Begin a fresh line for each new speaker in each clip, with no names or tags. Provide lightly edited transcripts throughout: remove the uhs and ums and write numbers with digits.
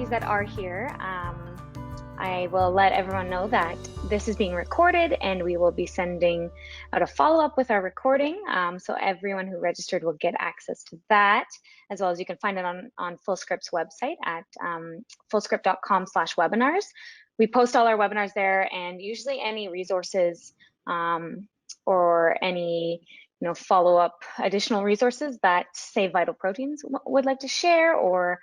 attendees that are here. I will let everyone know that this is being recorded and we will be sending out a follow-up with our recording. So everyone who registered will get access to that, as well as you can find it on Fullscript's website at fullscript.com/webinars. We post all our webinars there, and usually any resources or any follow-up additional resources that say Vital Proteins would like to share, or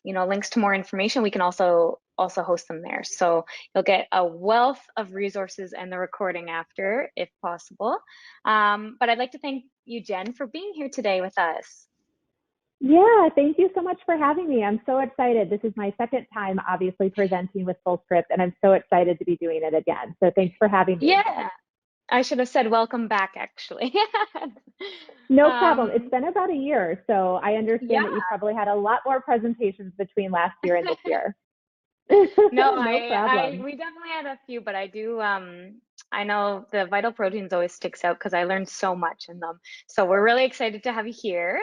links to more information, we can also host them there. So you'll get a wealth of resources and the recording after, if possible. But I'd like to thank you, Jenn, for being here today with us.
Yeah, thank you so much for having me. I'm so excited. This is my second time, obviously, presenting with Fullscript, and I'm so excited to be doing it again. So thanks for having me.
Yeah, I should have said welcome back, actually.
No problem. It's been about a year, so I understand that you probably had a lot more presentations between last year and this year.
No,
problem.
We definitely had a few, but I do, I know the Vital Proteins always sticks out because I learned so much in them. So we're really excited to have you here.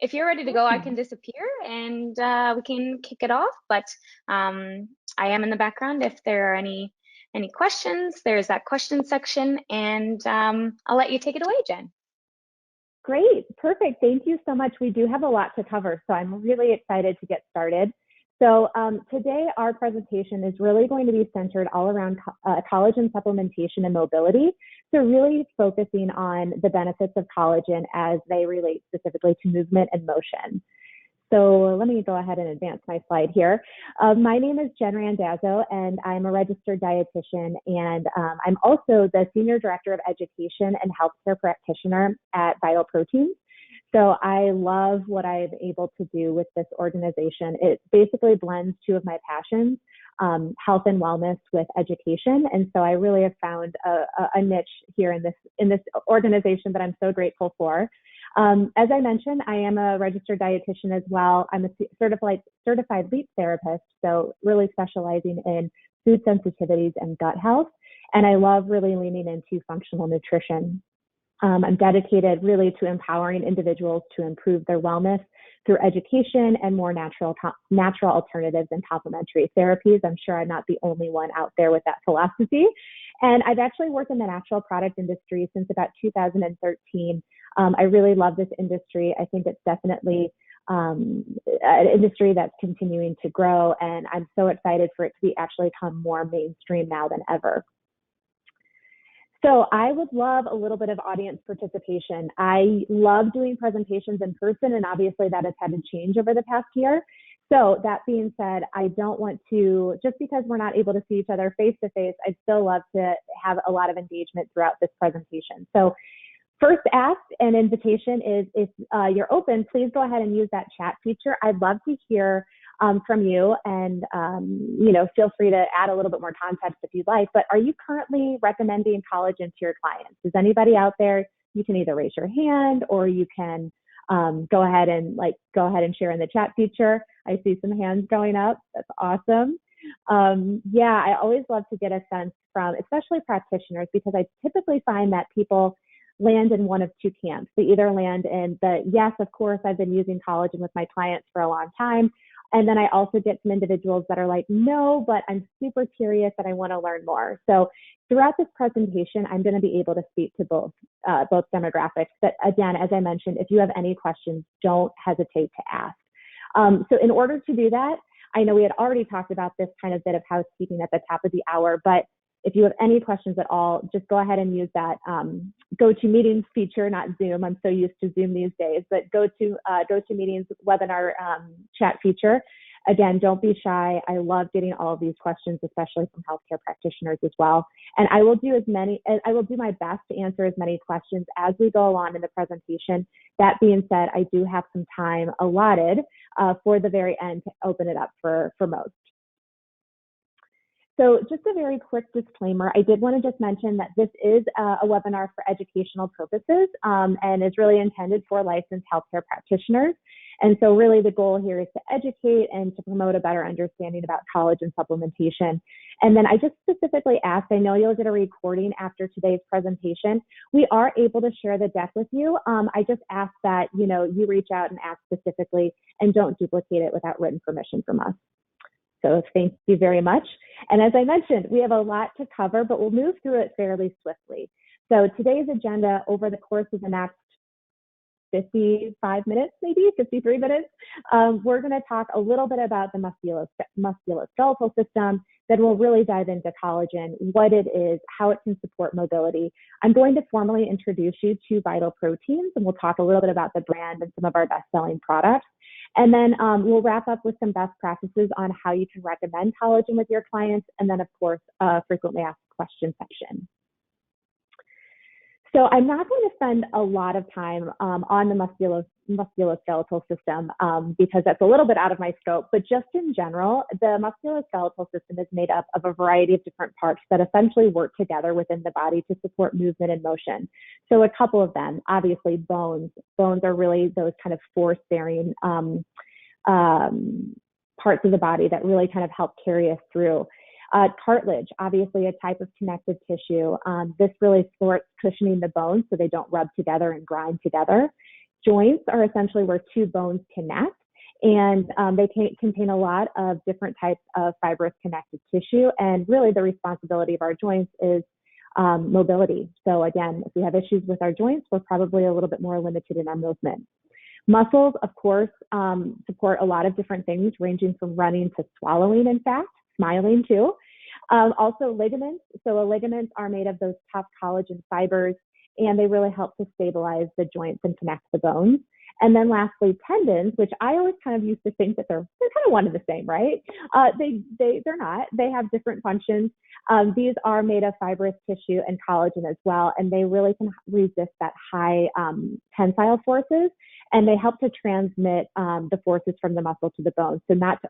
If you're ready to go, I can disappear and we can kick it off. But I am in the background if there are any questions. There's that question section, and I'll let you take it away, Jenn.
Great, perfect. Thank you so much. We do have a lot to cover, so I'm really excited to get started. So today our presentation is really going to be centered all around collagen supplementation and mobility. So really focusing on the benefits of collagen as they relate specifically to movement and motion. So let me go ahead and advance my slide here. My name is Jenn Randazzo, and I'm a registered dietitian, and I'm also the Senior Director of Education and Healthcare Practitioner at Vital Proteins. So I love what I'm able to do with this organization. It basically blends two of my passions, health and wellness with education. And so I really have found a niche here in this organization that I'm so grateful for. As I mentioned, I am a registered dietitian as well. I'm a certified sleep therapist, so really specializing in food sensitivities and gut health. And I love really leaning into functional nutrition. I'm dedicated really to empowering individuals to improve their wellness through education and more natural alternatives and complementary therapies. I'm sure I'm not the only one out there with that philosophy. And I've actually worked in the natural product industry since about 2013. I really love this industry. I think it's definitely an industry that's continuing to grow, and I'm so excited for it to actually come more mainstream now than ever. So I would love a little bit of audience participation. I love doing presentations in person, and obviously that has had to change over the past year. So that being said, I don't want to, just because we're not able to see each other face to face, I'd still love to have a lot of engagement throughout this presentation. So first ask and invitation is, if you're open, please go ahead and use that chat feature. I'd love to hear from you, and feel free to add a little bit more context if you'd like. But are you currently recommending collagen to your clients? Is anybody out there? You can either raise your hand, or you can go ahead and share in the chat feature. I see some hands going up. That's awesome. Yeah, I always love to get a sense from, especially practitioners, because I typically find that people land in one of two camps. They either land in the, yes, of course, I've been using collagen with my clients for a long time. And then I also get some individuals that are like, no, but I'm super curious and I want to learn more. So throughout this presentation, I'm going to be able to speak to both demographics. But again, as I mentioned, if you have any questions, don't hesitate to ask. So in order to do that, I know we had already talked about this kind of bit of housekeeping at the top of the hour, but if you have any questions at all, just go ahead and use that GoToMeetings feature, not Zoom. I'm so used to Zoom these days, but GoToMeetings webinar chat feature. Again, don't be shy. I love getting all of these questions, especially from healthcare practitioners as well. And I will do my best to answer as many questions as we go along in the presentation. That being said, I do have some time allotted for the very end to open it up for most. So just a very quick disclaimer, I did want to just mention that this is a webinar for educational purposes and is really intended for licensed healthcare practitioners. And so really the goal here is to educate and to promote a better understanding about collagen supplementation. And then I just specifically asked, I know you'll get a recording after today's presentation. We are able to share the deck with you. I just ask that, you reach out and ask specifically and don't duplicate it without written permission from us. So thank you very much. And as I mentioned, we have a lot to cover, but we'll move through it fairly swiftly. So today's agenda over the course of the next 55 minutes, maybe 53 minutes, we're going to talk a little bit about the musculoskeletal system. Then we'll really dive into collagen, what it is, how it can support mobility. I'm going to formally introduce you to Vital Proteins, and we'll talk a little bit about the brand and some of our best-selling products. And then we'll wrap up with some best practices on how you can recommend collagen with your clients, and then, of course, frequently asked questions section. So I'm not going to spend a lot of time on the musculoskeletal system because that's a little bit out of my scope, but just in general, the musculoskeletal system is made up of a variety of different parts that essentially work together within the body to support movement and motion. So a couple of them, obviously bones. Bones are really those kind of force-bearing parts of the body that really kind of help carry us through. Cartilage, obviously a type of connective tissue. This really supports cushioning the bones so they don't rub together and grind together. Joints are essentially where two bones connect, and they contain a lot of different types of fibrous connective tissue. And really the responsibility of our joints is mobility. So again, if we have issues with our joints, we're probably a little bit more limited in our movement. Muscles, of course, support a lot of different things, ranging from running to swallowing, in fact, smiling too. Also ligaments. So ligaments are made of those tough collagen fibers, and they really help to stabilize the joints and connect the bones. And then lastly, tendons, which I always kind of used to think that they're kind of one and the same, right? They're not. They have different functions. These are made of fibrous tissue and collagen as well, and they really can resist that high tensile forces, and they help to transmit the forces from the muscle to the bone, so not to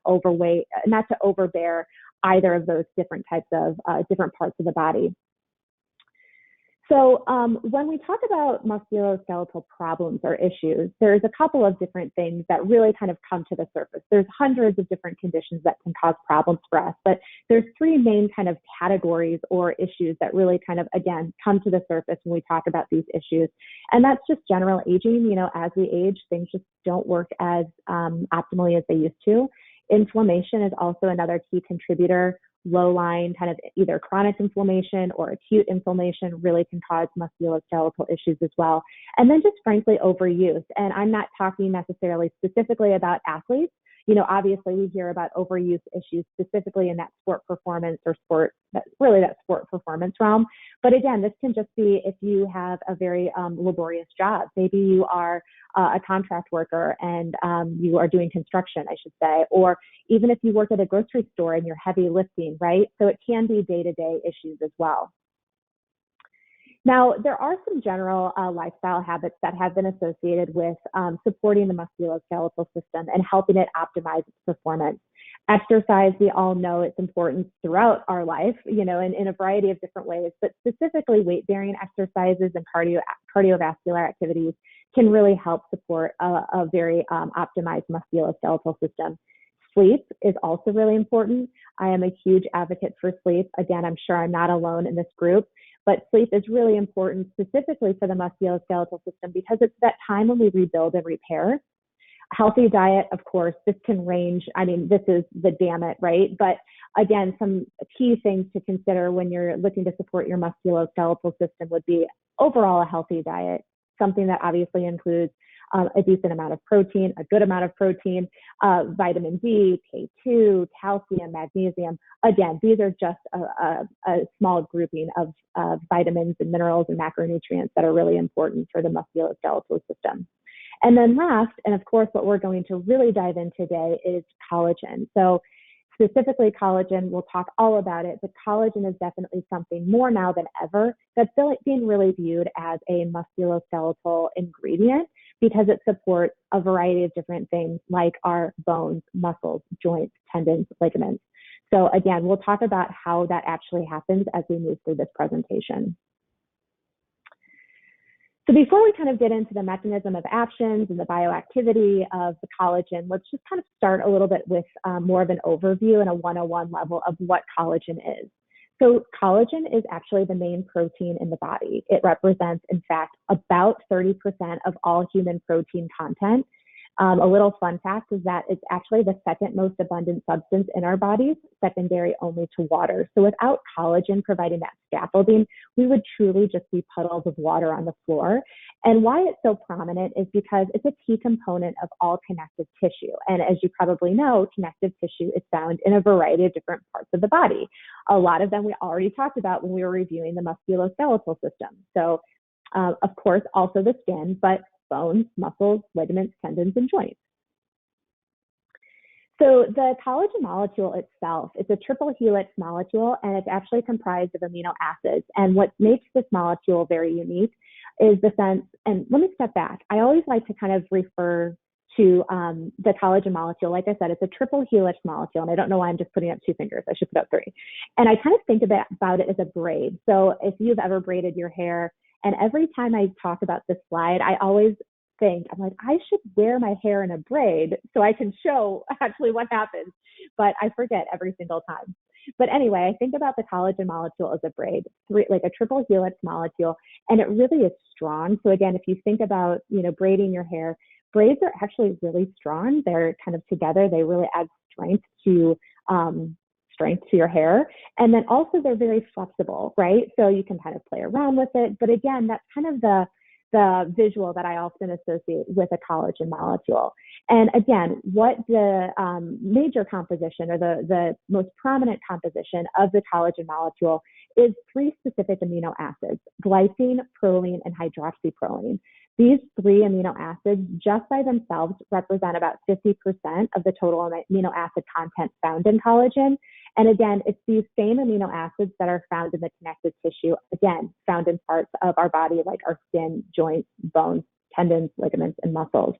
overbear either of those different types of different parts of the body. So when we talk about musculoskeletal problems or issues, there's a couple of different things that really kind of come to the surface. There's hundreds of different conditions that can cause problems for us, but there's three main kind of categories or issues that really kind of, again, come to the surface when we talk about these issues. And that's just general aging. As we age, things just don't work as optimally as they used to. Inflammation is also another key contributor. Low-lying kind of either chronic inflammation or acute inflammation really can cause musculoskeletal issues as well. And then just frankly overuse. And I'm not talking necessarily specifically about athletes. Obviously we hear about overuse issues specifically in that sport performance or that sport performance realm. But again, this can just be if you have a very laborious job. Maybe you are a contract worker and you are doing construction, I should say, or even if you work at a grocery store and you're heavy lifting, right? So it can be day-to-day issues as well. Now, there are some general lifestyle habits that have been associated with supporting the musculoskeletal system and helping it optimize its performance. Exercise, we all know its importance throughout our life, in a variety of different ways, but specifically weight-bearing exercises and cardiovascular activities can really help support a very optimized musculoskeletal system. Sleep is also really important. I am a huge advocate for sleep. Again, I'm sure I'm not alone in this group, but sleep is really important specifically for the musculoskeletal system because it's that time when we rebuild and repair. Healthy diet, of course, this can range. This is the gamut, right? But again, some key things to consider when you're looking to support your musculoskeletal system would be overall a healthy diet, something that obviously includes a decent amount of protein, a good amount of protein, vitamin D, K2, calcium, magnesium. Again, these are just a small grouping of vitamins and minerals and macronutrients that are really important for the musculoskeletal system. And then last, and of course, what we're going to really dive in today is collagen. So specifically collagen, we'll talk all about it, but collagen is definitely something more now than ever that's being really viewed as a musculoskeletal ingredient because it supports a variety of different things like our bones, muscles, joints, tendons, ligaments. So again, we'll talk about how that actually happens as we move through this presentation. So before we kind of get into the mechanism of actions and the bioactivity of the collagen, let's just kind of start a little bit with more of an overview and a 101 level of what collagen is. So collagen is actually the main protein in the body. It represents, in fact, about 30% of all human protein content. A little fun fact is that it's actually the second most abundant substance in our bodies, secondary only to water. So without collagen providing that scaffolding, we would truly just be puddles of water on the floor. And why it's so prominent is because it's a key component of all connective tissue. And as you probably know, connective tissue is found in a variety of different parts of the body. A lot of them we already talked about when we were reviewing the musculoskeletal system. So of course, also the skin, but bones, muscles, ligaments, tendons, and joints. So the collagen molecule itself, it's a triple helix molecule, and it's actually comprised of amino acids. And what makes this molecule very unique is the sense, and let me step back. I always like to kind of refer to the collagen molecule. Like I said, it's a triple helix molecule, and I don't know why I'm just putting up 2 fingers. I should put up 3. And I kind of think about it as a braid. So if you've ever braided your hair, and every time I talk about this slide, I always think, I'm like, I should wear my hair in a braid so I can show actually what happens. But I forget every single time. But anyway, I think about the collagen molecule as a braid, like a triple helix molecule, and it really is strong. So again, if you think about, braiding your hair, braids are actually really strong. They're kind of together. They really add strength to your hair. And then also they're very flexible, right? So you can kind of play around with it. But again, that's kind of the visual that I often associate with a collagen molecule. And again, what the major composition or the most prominent composition of the collagen molecule is 3 specific amino acids: glycine, proline, and hydroxyproline. These 3 amino acids just by themselves represent about 50% of the total amino acid content found in collagen. And again, it's these same amino acids that are found in the connective tissue, again, found in parts of our body like our skin, joints, bones, tendons, ligaments, and muscles.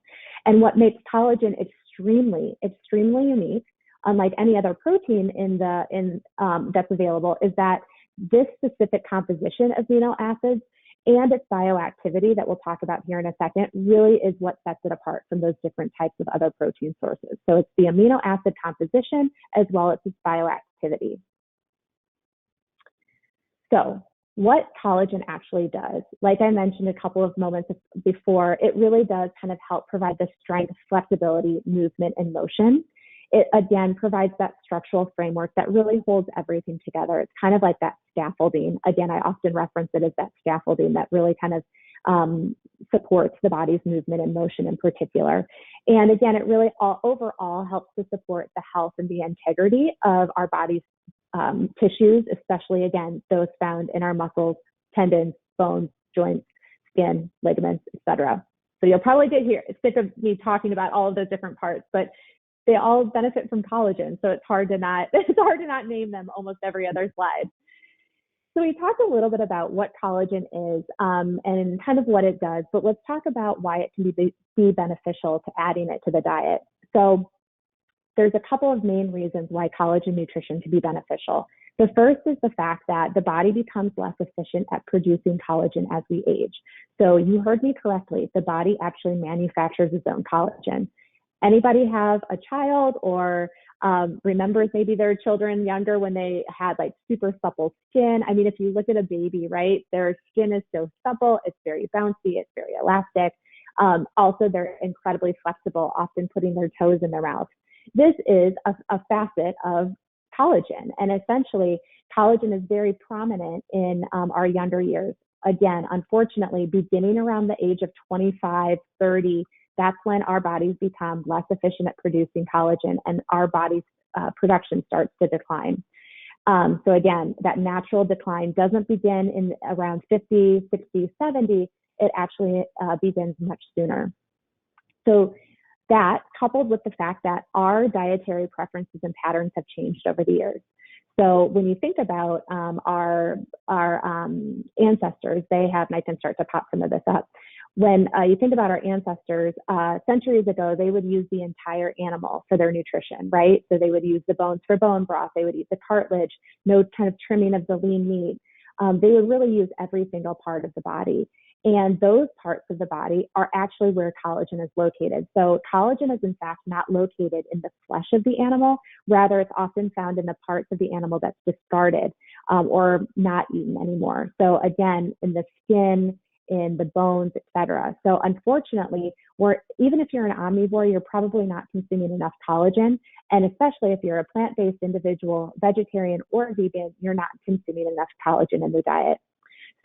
And what makes collagen extremely unique, unlike any other protein that's available, is that this specific composition of amino acids and its bioactivity that we'll talk about here in a second really is what sets it apart from those different types of other protein sources. So it's the amino acid composition as well as its bioactivity. So what collagen actually does, like I mentioned a couple of moments before, it really does kind of help provide the strength, flexibility, movement, and motion. It again provides that structural framework that really holds everything together. It's kind of like that scaffolding. Again, I often reference it as that scaffolding that really kind of supports the body's movement and motion in particular. And again, it really overall helps to support the health and the integrity of our body's tissues, especially again, those found in our muscles, tendons, bones, joints, skin, ligaments, etc. So you'll probably get sick of me talking about all of those different parts, but they all benefit from collagen, so it's hard to not name them almost every other slide. So we talked a little bit about what collagen is and kind of what it does, but let's talk about why it can be beneficial to adding it to the diet. So there's a couple of main reasons why collagen nutrition can be beneficial. The first is the fact that the body becomes less efficient at producing collagen as we age. So you heard me correctly, the body actually manufactures its own collagen. Anybody have a child or remembers maybe their children younger when they had like super supple skin? I mean, if you look at a baby, right, their skin is so supple, it's very bouncy, it's very elastic. Also, they're incredibly flexible, often putting their toes in their mouth. This is a facet of collagen, and essentially collagen is very prominent in our younger years. Again, unfortunately, beginning around the age of 25, 30, that's when our bodies become less efficient at producing collagen and our body's production starts to decline. So again, that natural decline doesn't begin in around 50, 60, 70. It actually begins much sooner. So that, coupled with the fact that our dietary preferences and patterns have changed over the years. So when you think about our ancestors, they have, and I can start to pop some of this up, when you think about our ancestors, centuries ago, they would use the entire animal for their nutrition, right? So they would use the bones for bone broth. They would eat the cartilage, no kind of trimming of the lean meat. They would really use every single part of the body. And those parts of the body are actually where collagen is located. So collagen is in fact not located in the flesh of the animal. Rather, it's often found in the parts of the animal that's discarded or not eaten anymore. So again, in the skin, in the bones, etc. So unfortunately, even if you're an omnivore, you're probably not consuming enough collagen. And especially if you're a plant-based individual, vegetarian or vegan, you're not consuming enough collagen in the diet.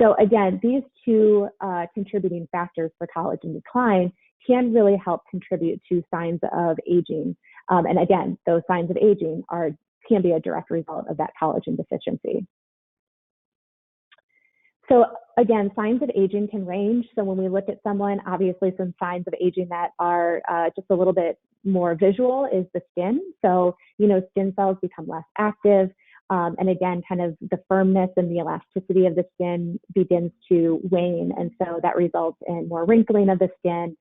So again, these two contributing factors for collagen decline can really help contribute to signs of aging. And again, those signs of aging can be a direct result of that collagen deficiency. So again, signs of aging can range. So when we look at someone, obviously some signs of aging that are just a little bit more visual is the skin. So, skin cells become less active. And again, kind of the firmness and the elasticity of the skin begins to wane. And so that results in more wrinkling of the skin,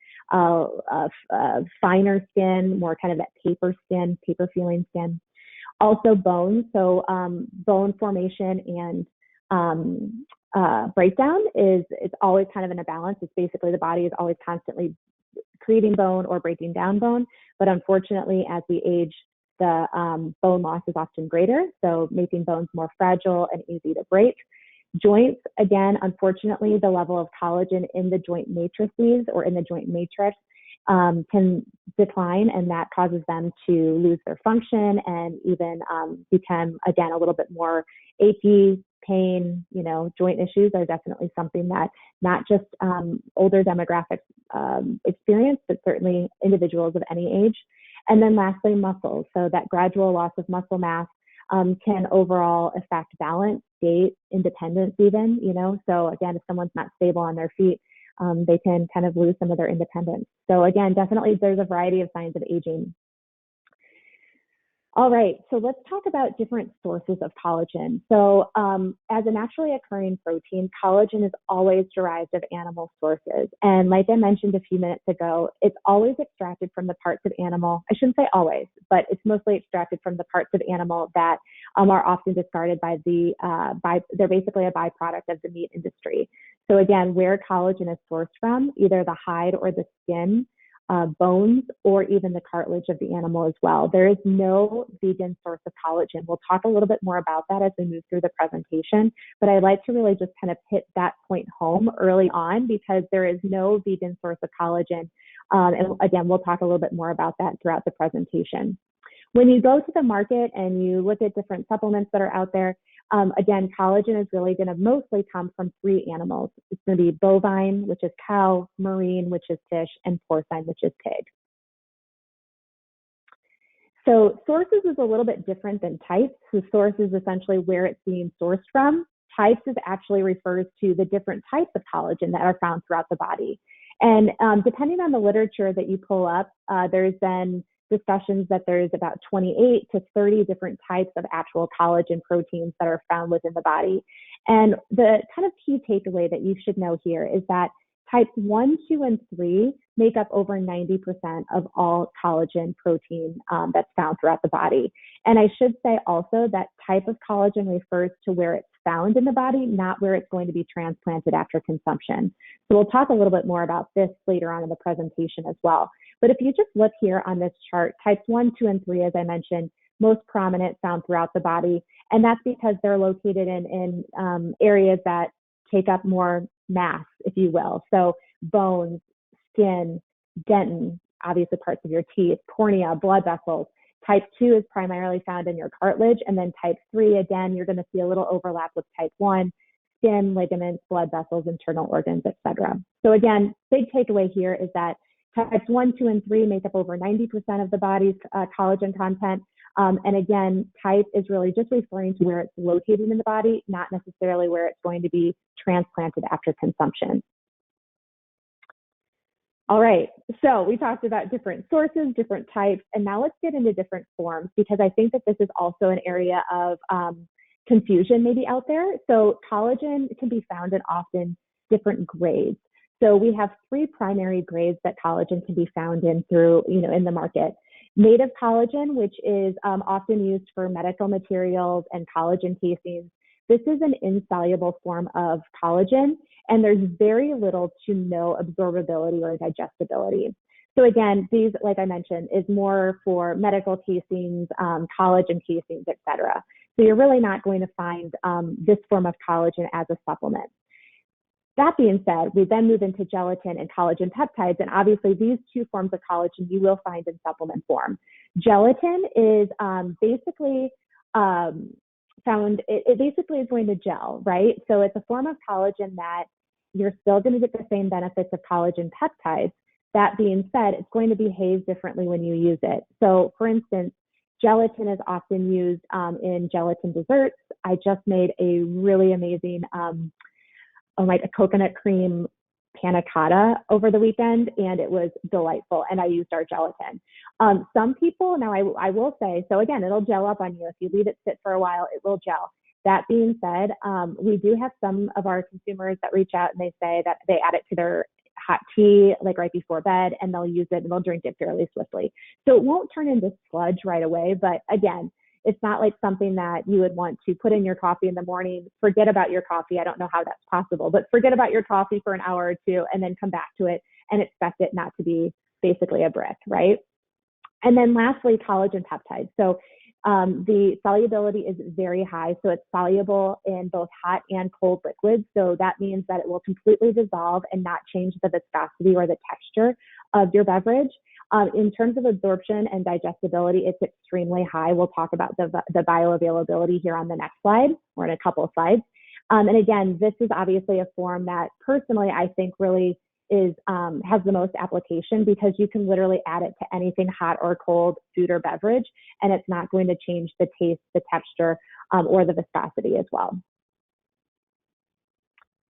finer skin, more kind of that paper feeling skin. Also bones. So bone formation and breakdown is always kind of in a balance. It's basically the body is always constantly creating bone or breaking down bone. But unfortunately, as we age, the bone loss is often greater, so making bones more fragile and easy to break. Joints, again, unfortunately, the level of collagen in the joint matrices or in the joint matrix can decline, and that causes them to lose their function and even become, again, a little bit more achy, pain. Joint issues are definitely something that not just older demographics experience, but certainly individuals of any age. And then lastly, muscles. So that gradual loss of muscle mass can overall affect balance, gait, independence even, So again, if someone's not stable on their feet, they can kind of lose some of their independence. So again, definitely there's a variety of signs of aging. All right, so let's talk about different sources of collagen. So as a naturally occurring protein, collagen is always derived of animal sources. And like I mentioned a few minutes ago, it's always extracted from the parts of animal. I shouldn't say always, but it's mostly extracted from the parts of animal that are often discarded they're basically a byproduct of the meat industry. So again, where collagen is sourced from, either the hide or the skin, bones, or even the cartilage of the animal as well. There is no vegan source of collagen. We'll talk a little bit more about that as we move through the presentation, but I like to really just kind of hit that point home early on because there is no vegan source of collagen. And again, we'll talk a little bit more about that throughout the presentation. When you go to the market and you look at different supplements that are out there, again, collagen is really going to mostly come from three animals. It's going to be bovine, which is cow, marine, which is fish, and porcine, which is pig. So sources is a little bit different than types. So source is essentially where it's being sourced from. Types is actually refers to the different types of collagen that are found throughout the body. And depending on the literature that you pull up, there's been discussions that there's about 28 to 30 different types of actual collagen proteins that are found within the body. And the kind of key takeaway that you should know here is that types 1, 2, and 3 make up over 90% of all collagen protein that's found throughout the body. And I should say also that type of collagen refers to where it's found in the body, not where it's going to be transplanted after consumption. So we'll talk a little bit more about this later on in the presentation as well. But if you just look here on this chart, types 1, 2, and 3, as I mentioned, most prominent found throughout the body. And that's because they're located in areas that take up more mass, if you will. So bones, skin, dentin, obviously parts of your teeth, cornea, blood vessels. Type 2 is primarily found in your cartilage. And then type 3, again, you're going to see a little overlap with type 1, skin, ligaments, blood vessels, internal organs, etc. So again, big takeaway here is that types 1, 2, and 3 make up over 90% of the body's collagen content. And again, type is really just referring to where it's located in the body, not necessarily where it's going to be transplanted after consumption. All right, so we talked about different sources, different types, and now let's get into different forms because I think that this is also an area of confusion maybe out there. So collagen can be found in often different grades. So we have three primary grades that collagen can be found in through, in the market. Native collagen, which is often used for medical materials and collagen casings. This is an insoluble form of collagen, and there's very little to no absorbability or digestibility. So again, these, like I mentioned, is more for medical casings, collagen casings, et cetera. So you're really not going to find this form of collagen as a supplement. That being said, we then move into gelatin and collagen peptides, and obviously these two forms of collagen you will find in supplement form. Gelatin is basically found, it basically is going to gel, right? So it's a form of collagen that you're still going to get the same benefits of collagen peptides. That being said, it's going to behave differently when you use it. So for instance, gelatin is often used in gelatin desserts. I just made a really amazing a coconut cream panna cotta over the weekend, and it was delightful, and I used our gelatin. Some people, now I will say, so again, it'll gel up on you. If you leave it sit for a while, it will gel. That being said, we do have some of our consumers that reach out and they say that they add it to their hot tea, like right before bed, and they'll use it and they'll drink it fairly swiftly. So it won't turn into sludge right away, but again, it's not like something that you would want to put in your coffee in the morning, forget about your coffee. I don't know how that's possible, but forget about your coffee for an hour or two and then come back to it and expect it not to be basically a brick, right? And then lastly, collagen peptides. So the solubility is very high. So it's soluble in both hot and cold liquids. So that means that it will completely dissolve and not change the viscosity or the texture of your beverage. In terms of absorption and digestibility, it's extremely high. We'll talk about the bioavailability here on the next slide, or in a couple of slides. And again, this is obviously a form that personally I think really is has the most application, because you can literally add it to anything hot or cold, food or beverage, and it's not going to change the taste, the texture, or the viscosity as well.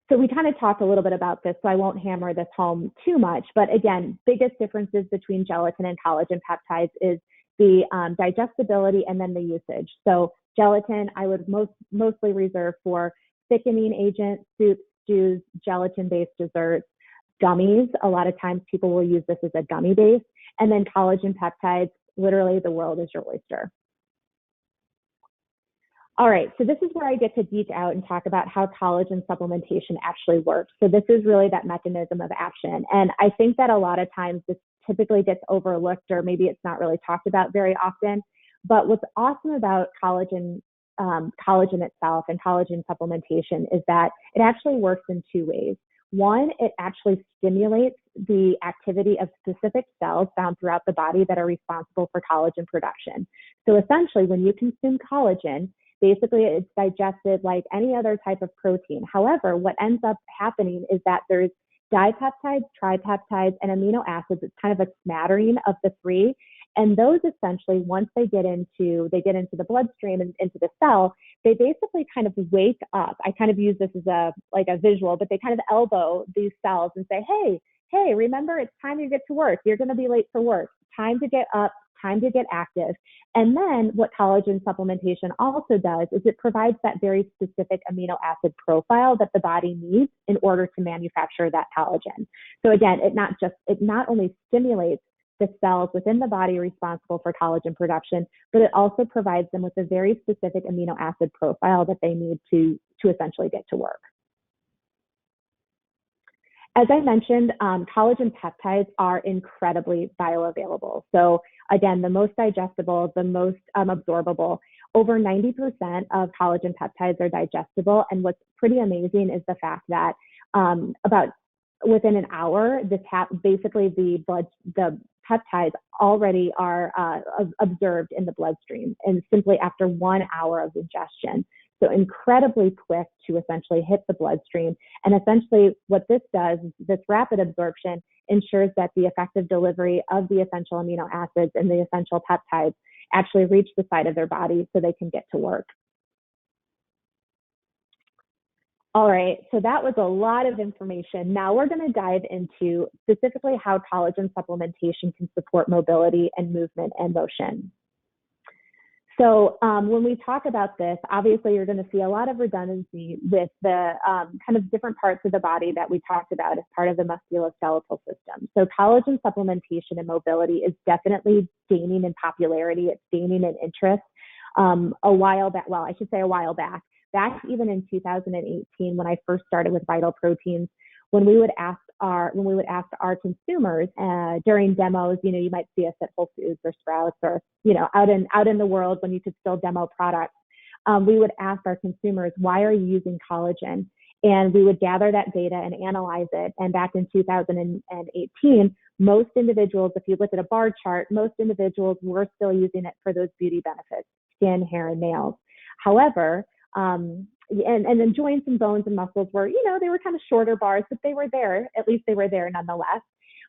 So we kind of talked a little bit about this, so I won't hammer this home too much. But again, biggest differences between gelatin and collagen peptides is the digestibility and then the usage. So gelatin, I would mostly reserve for thickening agents, soups, stews, gelatin-based desserts, gummies. A lot of times people will use this as a gummy base. And then collagen peptides, literally the world is your oyster. All right, so this is where I get to geek out and talk about how collagen supplementation actually works. So this is really that mechanism of action. And I think that a lot of times this typically gets overlooked, or maybe it's not really talked about very often. But what's awesome about collagen itself and collagen supplementation is that it actually works in two ways. One, it actually stimulates the activity of specific cells found throughout the body that are responsible for collagen production. So essentially, when you consume collagen, basically it's digested like any other type of protein. However, what ends up happening is that there's dipeptides, tripeptides, and amino acids. It's kind of a smattering of the three. And those essentially, once they get into the bloodstream and into the cell, they basically kind of wake up. I kind of use this as a visual, but they kind of elbow these cells and say, hey, remember, it's time to get to work. You're going to be late for work. Time to get up, time to get active. And then what collagen supplementation also does is it provides that very specific amino acid profile that the body needs in order to manufacture that collagen. So again, it not only stimulates the cells within the body responsible for collagen production, but it also provides them with a very specific amino acid profile that they need to essentially get to work. As I mentioned, collagen peptides are incredibly bioavailable. So again, the most digestible, the most absorbable. Over 90% of collagen peptides are digestible. And what's pretty amazing is the fact that about within an hour, basically the peptides already are observed in the bloodstream, and simply after 1 hour of ingestion. So incredibly quick to essentially hit the bloodstream. And essentially what this does is this rapid absorption ensures that the effective delivery of the essential amino acids and the essential peptides actually reach the site of their body so they can get to work. All right, so that was a lot of information. Now we're going to dive into specifically how collagen supplementation can support mobility and movement and motion. So when we talk about this, obviously you're going to see a lot of redundancy with the kind of different parts of the body that we talked about as part of the musculoskeletal system. So collagen supplementation and mobility is definitely gaining in popularity. It's gaining in interest. A while back, well, I should say a while back even in 2018, when I first started with Vital Proteins, when we would ask our consumers during demos, you might see us at Whole Foods or Sprouts or out in the world when you could still demo products. We would ask our consumers, why are you using collagen? And we would gather that data and analyze it. And back in 2018, most individuals, if you look at a bar chart, most individuals were still using it for those beauty benefits, skin, hair, and nails. However, and then joints and bones and muscles were, they were kind of shorter bars, but they were there. At least they were there nonetheless.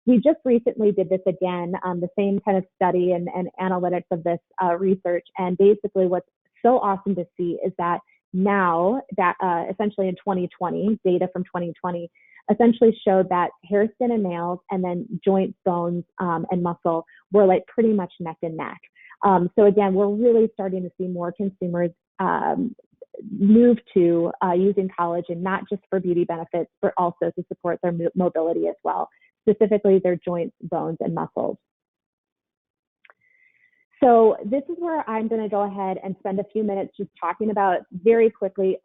We just recently did this again, the same kind of study and analytics of this research. And basically what's so awesome to see is that now that essentially in 2020, data from 2020 essentially showed that hair, skin, and nails, and then joints, bones, and muscle were like pretty much neck and neck. So again, we're really starting to see more consumers move to using collagen, not just for beauty benefits, but also to support their mobility as well, specifically their joints, bones, and muscles. So this is where I'm going to go ahead and spend a few minutes just talking about very quickly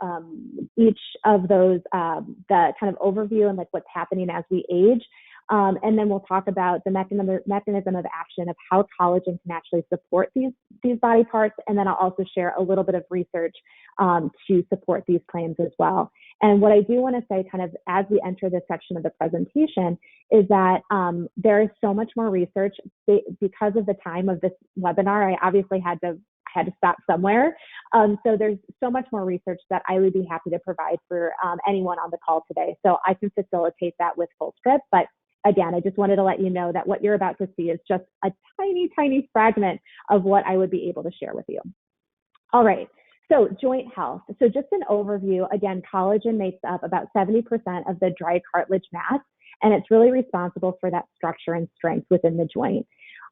each of those, the kind of overview and like what's happening as we age. And then we'll talk about the mechanism of action of how collagen can actually support these body parts. And then I'll also share a little bit of research to support these claims as well. And what I do want to say kind of as we enter this section of the presentation is that there is so much more research because of the time of this webinar. I obviously had to stop somewhere. So there's so much more research that I would be happy to provide for anyone on the call today. So I can facilitate that with Fullscript, but again, I just wanted to let you know that what you're about to see is just a tiny, tiny fragment of what I would be able to share with you. All right, so joint health. So just an overview, again, collagen makes up about 70% of the dry cartilage mass, and it's really responsible for that structure and strength within the joint.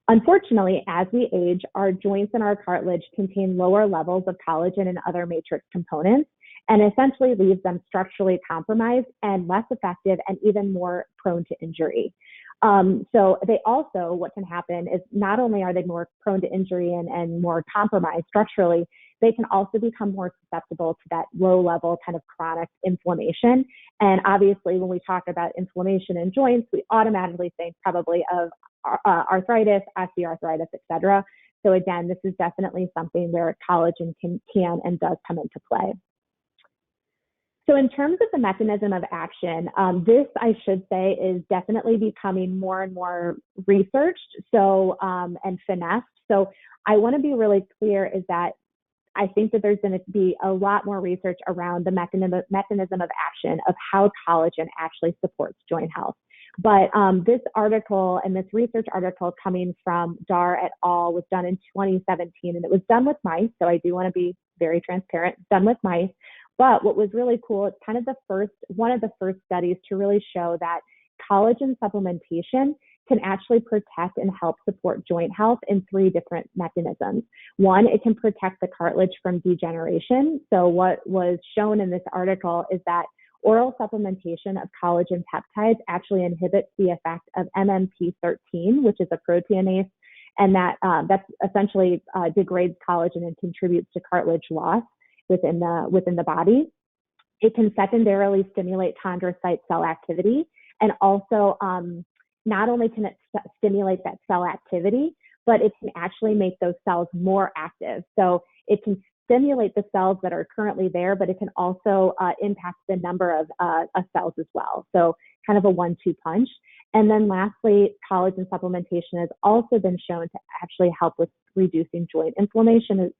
Unfortunately, as we age, our joints and our cartilage contain lower levels of collagen and other matrix components, and essentially leaves them structurally compromised and less effective and even more prone to injury. So they also, what can happen is not only are they more prone to injury and more compromised structurally, they can also become more susceptible to that low level kind of chronic inflammation. And obviously, when we talk about inflammation in joints, we automatically think probably of arthritis, osteoarthritis, etc. So again, this is definitely something where collagen can and does come into play. So in terms of the mechanism of action, this, I should say, is definitely becoming more and more researched and finessed. So I want to be really clear is that I think that there's going to be a lot more research around the mechanism of action of how collagen actually supports joint health. But this article and this research article coming from Dar et al. Was done in 2017, and it was done with mice. So I do want to be very transparent, done with mice. But what was really cool, it's kind of one of the first studies to really show that collagen supplementation can actually protect and help support joint health in 3 different mechanisms. One, it can protect the cartilage from degeneration. So what was shown in this article is that oral supplementation of collagen peptides actually inhibits the effect of MMP13, which is a proteinase, and that's essentially degrades collagen and contributes to cartilage loss within the body. It can secondarily stimulate chondrocyte cell activity, and also not only can it stimulate that cell activity, but it can actually make those cells more active. So it can stimulate the cells that are currently there, but it can also impact the number of cells as well. So kind of a 1-2 punch. And then lastly, collagen supplementation has also been shown to actually help with reducing joint inflammation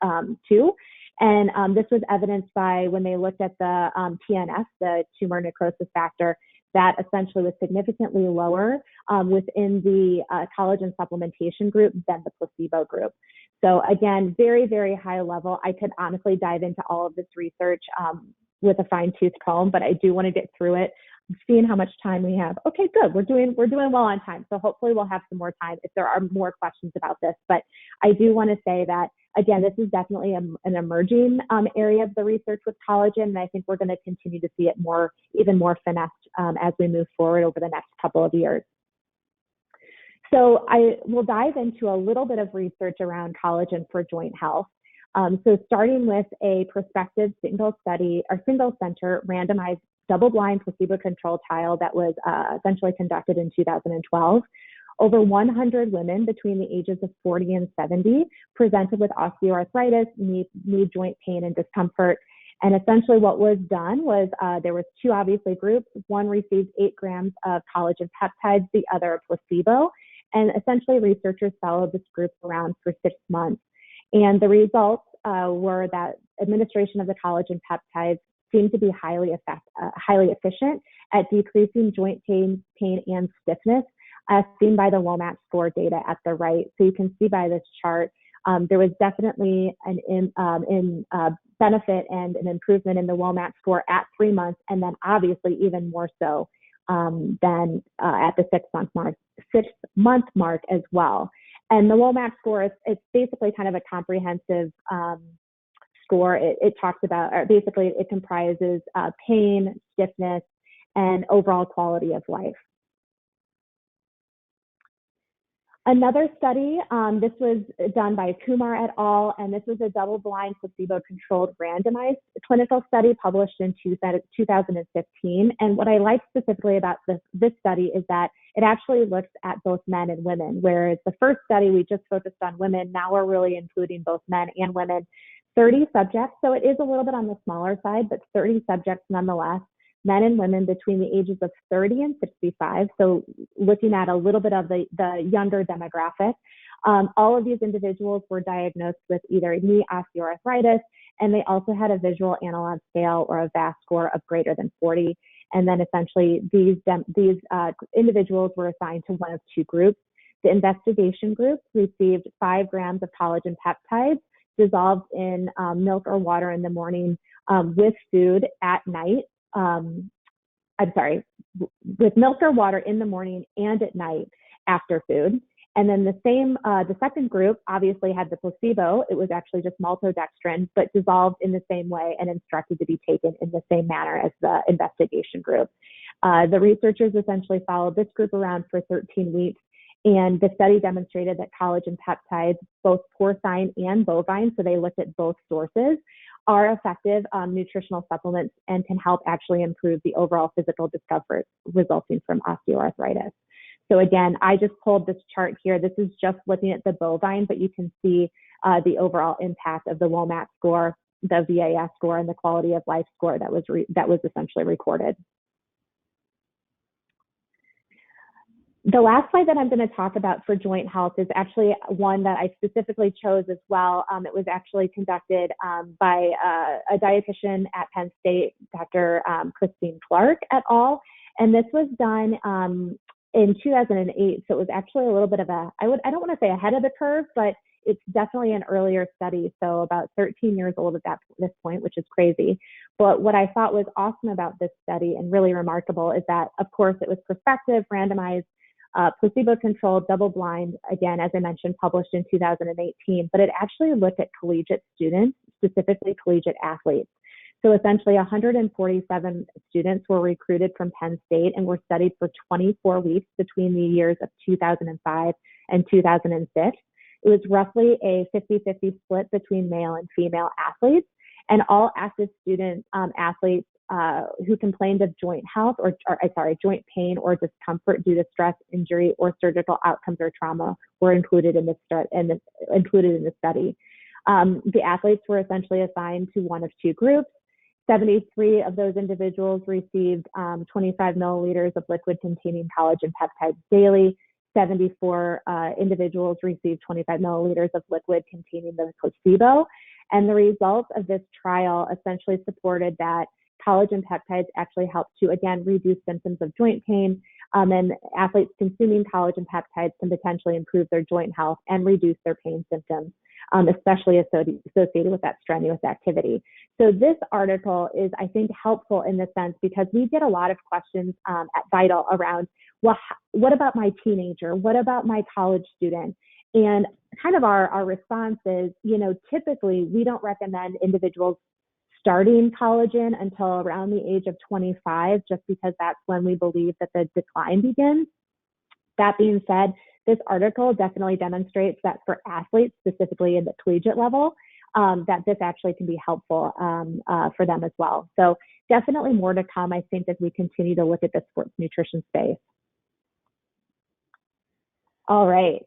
too. And this was evidenced by when they looked at the TNF, the tumor necrosis factor, that essentially was significantly lower within the collagen supplementation group than the placebo group. So again, very, very high level. I could honestly dive into all of this research with a fine-tooth comb, but I do want to get through it. I'm seeing how much time we have. Okay, good. We're doing well on time. So hopefully we'll have some more time if there are more questions about this. But I do want to say that, again, this is definitely an emerging area of the research with collagen, and I think we're going to continue to see it even more finessed as we move forward over the next couple of years. So I will dive into a little bit of research around collagen for joint health. So starting with a prospective single center randomized double-blind placebo-controlled trial that was essentially conducted in 2012. Over 100 women between the ages of 40 and 70 presented with osteoarthritis, knee joint pain, and discomfort. And essentially what was done was there was two obviously groups. One received 8 grams of collagen peptides, the other a placebo. And essentially researchers followed this group around for 6 months. And the results were that administration of the collagen peptides seemed to be highly efficient at decreasing joint pain and stiffness, as seen by the WOMAC score data at the right. So you can see by this chart, there was definitely an benefit and an improvement in the WOMAC score at 3 months, and then obviously even more so than at the 6-month mark as well. And the WOMAC score, it's basically kind of a comprehensive score. It talks about, or basically it comprises pain, stiffness, and overall quality of life. Another study, this was done by Kumar et al., and this was a double-blind, placebo-controlled, randomized clinical study published in 2015. And what I like specifically about this study is that it actually looks at both men and women, whereas the first study we just focused on women. Now we're really including both men and women. 30 subjects, so it is a little bit on the smaller side, but 30 subjects nonetheless. Men and women between the ages of 30 and 65, so looking at a little bit of the younger demographic. All of these individuals were diagnosed with either knee osteoarthritis, and they also had a visual analog scale or a VAS score of greater than 40. And then essentially these individuals were assigned to one of two groups. The investigation group received 5 grams of collagen peptides dissolved in milk or water in the morning with food at night. With milk or water in the morning and at night after food. And then the second group obviously had the placebo. It was actually just maltodextrin, but dissolved in the same way and instructed to be taken in the same manner as the investigation group. The researchers essentially followed this group around for 13 weeks. And the study demonstrated that collagen peptides, both porcine and bovine, so they looked at both sources, are effective nutritional supplements and can help actually improve the overall physical discomfort resulting from osteoarthritis. So again, I just pulled this chart here. This is just looking at the bovine, but you can see the overall impact of the WOMAC score, the VAS score, and the quality of life score that was essentially recorded. The last slide that I'm going to talk about for joint health is actually one that I specifically chose as well. It was actually conducted by a dietitian at Penn State, Dr. Christine Clark et al. And this was done in 2008. So it was actually a little bit of I don't want to say ahead of the curve, but it's definitely an earlier study. So about 13 years old at this point, which is crazy. But what I thought was awesome about this study and really remarkable is that, of course, it was prospective, randomized, placebo-controlled, double-blind, again, as I mentioned, published in 2018, but it actually looked at collegiate students, specifically collegiate athletes. So essentially 147 students were recruited from Penn State and were studied for 24 weeks between the years of 2005 and 2006. It was roughly a 50-50 split between male and female athletes, and all active student athletes who complained of joint health joint pain or discomfort due to stress, injury, or surgical outcomes or trauma were included in the study. The athletes were essentially assigned to one of two groups. 73 of those individuals received 25 milliliters of liquid containing collagen peptides daily. 74 individuals received 25 milliliters of liquid containing the placebo. And the results of this trial essentially supported that collagen peptides actually help to, again, reduce symptoms of joint pain, and athletes consuming collagen peptides can potentially improve their joint health and reduce their pain symptoms, especially associated with that strenuous activity. So this article is, I think, helpful in the sense because we get a lot of questions at Vital around, well, what about my teenager? What about my college student? And kind of our response is, typically we don't recommend individuals starting collagen until around the age of 25, just because that's when we believe that the decline begins. That being said, this article definitely demonstrates that for athletes, specifically in the collegiate level, that this actually can be helpful for them as well. So definitely more to come, I think, as we continue to look at the sports nutrition space. All right,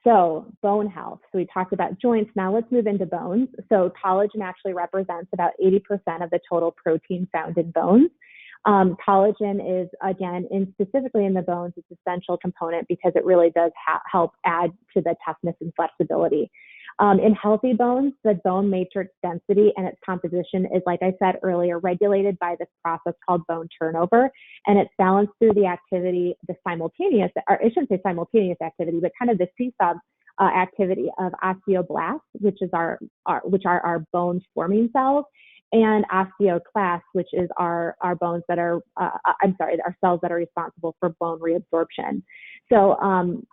so bone health. So we talked about joints. Now let's move into bones. So collagen actually represents about 80% of the total protein found in bones. Collagen is, again, specifically in the bones, it's an essential component because it really does help add to the toughness and flexibility. In healthy bones, the bone matrix density and its composition is, like I said earlier, regulated by this process called bone turnover, and it's balanced through the activity, the simultaneous, or I shouldn't say simultaneous activity, but kind of the seesaw activity of osteoblasts, which are our bone forming cells, and osteoclasts, which is our bones that are, our cells that are responsible for bone reabsorption. So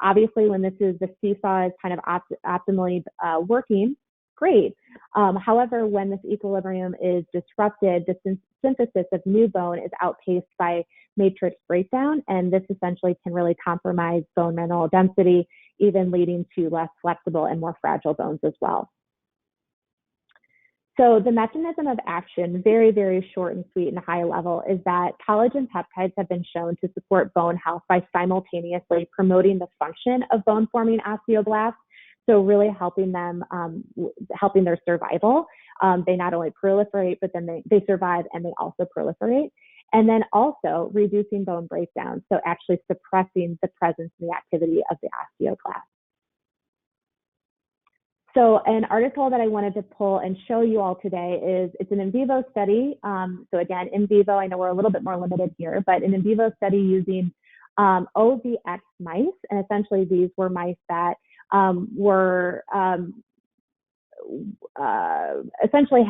obviously when the seesaw is kind of optimally working, great. However, when this equilibrium is disrupted, the synthesis of new bone is outpaced by matrix breakdown, and this essentially can really compromise bone mineral density, even leading to less flexible and more fragile bones as well. So the mechanism of action, very, very short and sweet and high level, is that collagen peptides have been shown to support bone health by simultaneously promoting the function of bone-forming osteoblasts, so really helping them, helping their survival. They not only proliferate, but then they survive and they also proliferate. And then also reducing bone breakdown, so actually suppressing the presence and the activity of the osteoclast. So an article that I wanted to pull and show you all today it's an in vivo study. So again, in vivo, I know we're a little bit more limited here, but an in vivo study using OVX mice. And essentially these were mice that essentially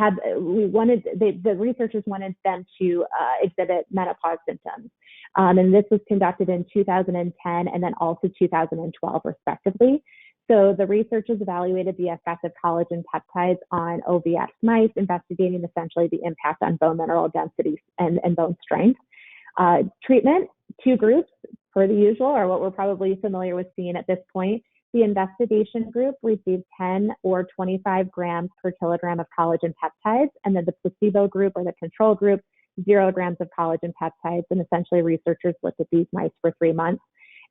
the researchers wanted them to exhibit menopause symptoms. And this was conducted in 2010 and then also 2012 respectively. So the researchers evaluated the effect of collagen peptides on OVX mice, investigating essentially the impact on bone mineral density and bone strength. Treatment, 2 groups per the usual, or what we're probably familiar with seeing at this point. The investigation group received 10 or 25 grams per kilogram of collagen peptides, and then the placebo group or the control group, 0 grams of collagen peptides. And essentially researchers looked at these mice for 3 months.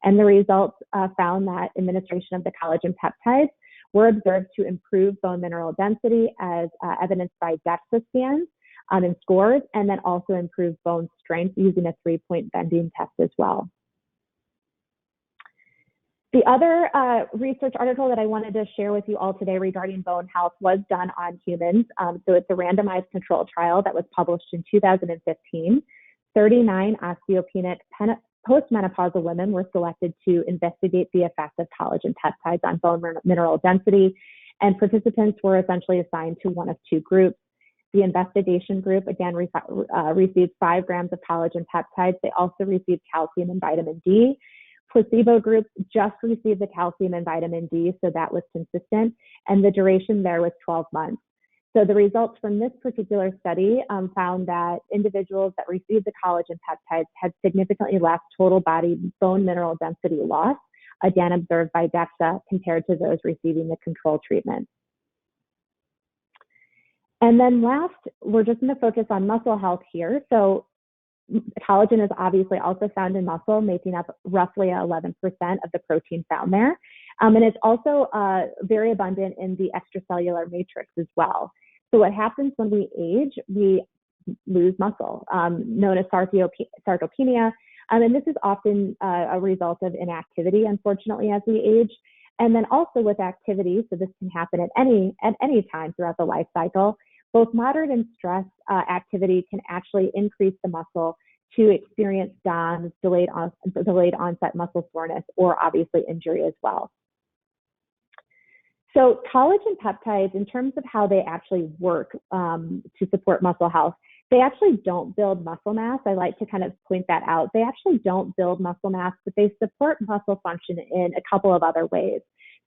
And the results found that administration of the collagen peptides were observed to improve bone mineral density as evidenced by DEXA scans and scores, and then also improve bone strength using a 3-point bending test as well. The other research article that I wanted to share with you all today regarding bone health was done on humans. So it's a randomized control trial that was published in 2015. 39 osteopenic postmenopausal women were selected to investigate the effect of collagen peptides on bone mineral density, and participants were essentially assigned to one of 2 groups. The investigation group, again, received 5 grams of collagen peptides. They also received calcium and vitamin D. Placebo group just received the calcium and vitamin D, so that was consistent, and the duration there was 12 months. So the results from this particular study found that individuals that received the collagen peptides had significantly less total body bone mineral density loss, again observed by DEXA, compared to those receiving the control treatment. And then last, we're just going to focus on muscle health here. So collagen is obviously also found in muscle, making up roughly 11% of the protein found there. And it's also very abundant in the extracellular matrix as well. So what happens when we age, we lose muscle, known as sarcopenia. And this is often a result of inactivity, unfortunately, as we age. And then also with activity, so this can happen at any time throughout the life cycle, both moderate and stress activity can actually increase the muscle to experience DOMS, delayed onset muscle soreness, or obviously injury as well. So collagen peptides, in terms of how they actually work to support muscle health, they actually don't build muscle mass. I like to kind of point that out. They actually don't build muscle mass, but they support muscle function in a couple of other ways.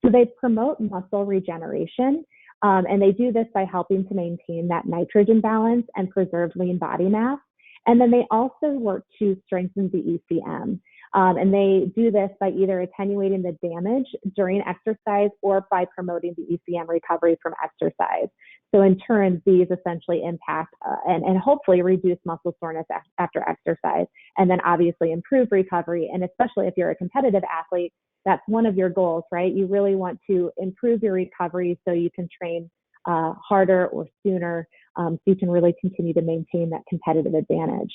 So they promote muscle regeneration, and they do this by helping to maintain that nitrogen balance and preserve lean body mass. And then they also work to strengthen the ECM. And they do this by either attenuating the damage during exercise or by promoting the ECM recovery from exercise. So in turn, these essentially impact and hopefully reduce muscle soreness after exercise, and then obviously improve recovery. And especially if you're a competitive athlete, that's one of your goals, right? You really want to improve your recovery so you can train harder or sooner, so you can really continue to maintain that competitive advantage.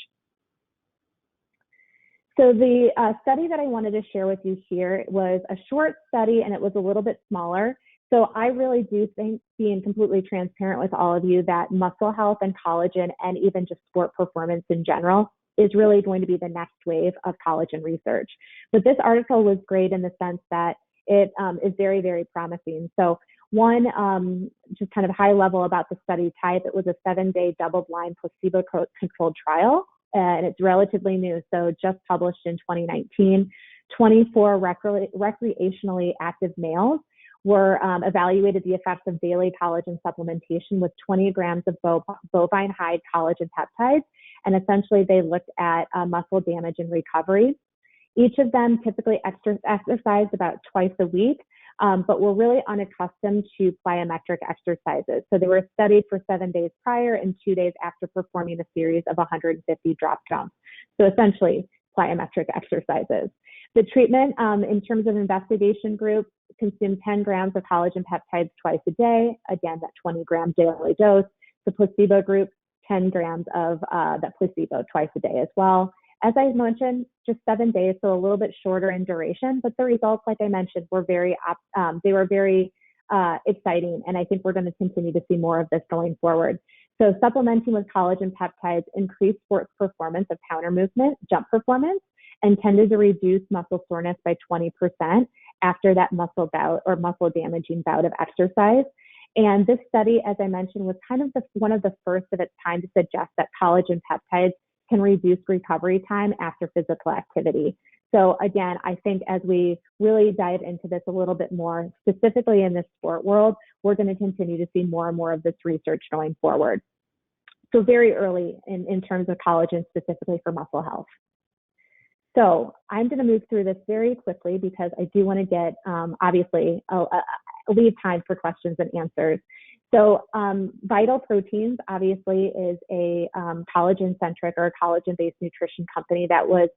So the study that I wanted to share with you here was a short study, and it was a little bit smaller. So I really do think, being completely transparent with all of you, that muscle health and collagen and even just sport performance in general is really going to be the next wave of collagen research. But this article was great in the sense that it is very, very promising. So one, just kind of high level about the study type, it was a 7-day double-blind placebo-controlled trial, and it's relatively new, so just published in 2019. 24 recreationally active males were evaluated the effects of daily collagen supplementation with 20 grams of bovine hide collagen peptides, and essentially they looked at muscle damage and recovery. Each of them typically exercised about twice a week, but were really unaccustomed to plyometric exercises. So they were studied for 7 days prior and 2 days after performing a series of 150 drop jumps. So essentially plyometric exercises. The treatment, in terms of investigation group, consumed 10 grams of collagen peptides twice a day. Again, that 20-gram daily dose. The placebo group, 10 grams of that placebo twice a day as well. As I mentioned, just 7 days, so a little bit shorter in duration, but the results, like I mentioned, were very exciting, and I think we're going to continue to see more of this going forward. So supplementing with collagen peptides increased sports performance of counter movement, jump performance, and tended to reduce muscle soreness by 20% after that muscle bout or muscle damaging bout of exercise. And this study, as I mentioned, was kind of one of the first of its kind to suggest that collagen peptides can reduce recovery time after physical activity. So again, I think as we really dive into this a little bit more, specifically in this sport world, we're going to continue to see more and more of this research going forward. So very early in terms of collagen specifically for muscle health. So I'm going to move through this very quickly because I do want to get, obviously, leave time for questions and answers. So Vital Proteins obviously is a collagen-centric or collagen-based nutrition company that was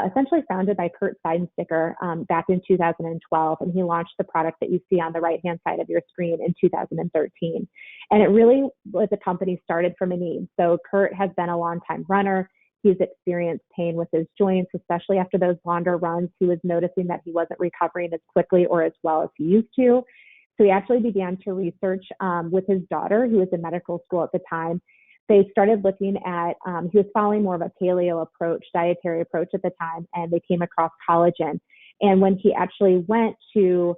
essentially founded by Kurt Seidensticker back in 2012, and he launched the product that you see on the right-hand side of your screen in 2013. And it really was a company started from a need. So Kurt has been a long-time runner. He's experienced pain with his joints, especially after those longer runs. He was noticing that he wasn't recovering as quickly or as well as he used to. So he actually began to research with his daughter, who was in medical school at the time. They started looking at, he was following more of a paleo approach, dietary approach at the time, and they came across collagen. And when he actually went to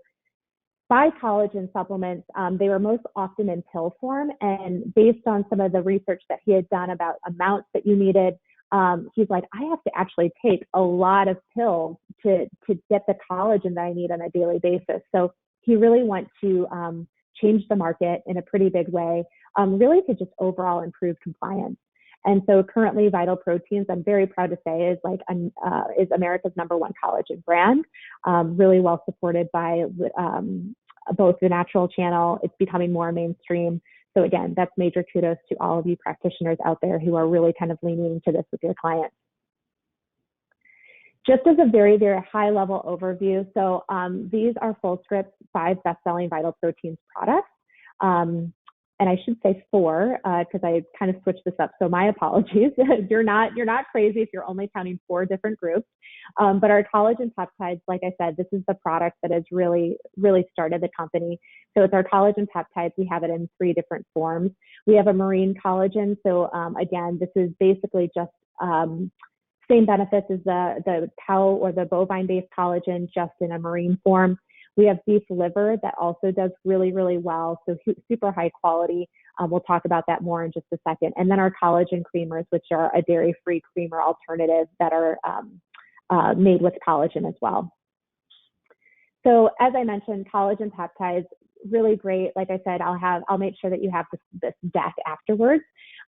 buy collagen supplements, they were most often in pill form. And based on some of the research that he had done about amounts that you needed, he's like, I have to actually take a lot of pills to get the collagen that I need on a daily basis. So he really went to change the market in a pretty big way, really to just overall improve compliance. And so currently Vital Proteins, I'm very proud to say, is America's #1 collagen brand, really well supported by both the natural channel. It's becoming more mainstream. So again, that's major kudos to all of you practitioners out there who are really kind of leaning into this with your clients. Just as a very, very high level overview, so these are Fullscript's 5 best-selling Vital Proteins products. And I should say 4 because I kind of switched this up. So my apologies. You're not crazy if you're only counting 4 different groups. But our collagen peptides, like I said, this is the product that has really, really started the company. So it's our collagen peptides. We have it in 3 different forms. We have a marine collagen. So again, this is basically just same benefits as the cow or the bovine-based collagen, just in a marine form. We have beef liver that also does really, really well, so super high quality. We'll talk about that more in just a second. And then our collagen creamers, which are a dairy-free creamer alternative that are made with collagen as well. So as I mentioned, collagen peptides, really great. Like I said, I'll make sure that you have this deck afterwards.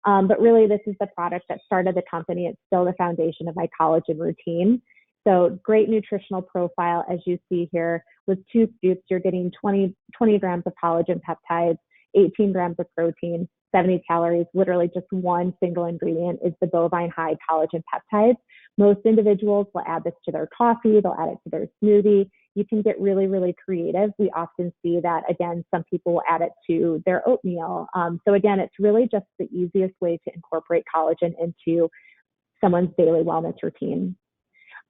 But really, this is the product that started the company. It's still the foundation of my collagen routine. So great nutritional profile, as you see here. With 2 scoops, you're getting 20 grams of collagen peptides, 18 grams of protein, 70 calories. Literally just one single ingredient is the bovine hide collagen peptides. Most individuals will add this to their coffee. They'll add it to their smoothie. You can get really, really creative. We often see that, again, some people will add it to their oatmeal. So again, it's really just the easiest way to incorporate collagen into someone's daily wellness routine.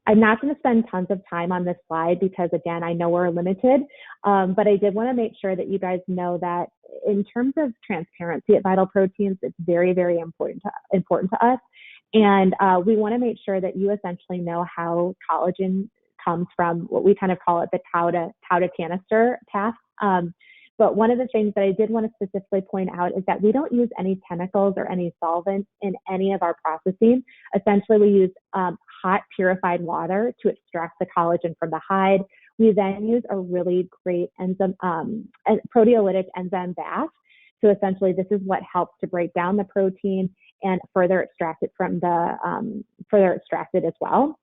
I'm not going to spend tons of time on this slide because, again, I know we're limited, but I did want to make sure that you guys know that in terms of transparency at Vital Proteins, it's very, very important to us. And we want to make sure that you essentially know how collagen comes from what we kind of call it the cow to canister path. But one of the things that I did want to specifically point out is that we don't use any chemicals or any solvents in any of our processing. Essentially, we use hot purified water to extract the collagen from the hide. We then use a really great enzyme, proteolytic enzyme bath. So essentially, this is what helps to break down the protein and further extract it from as well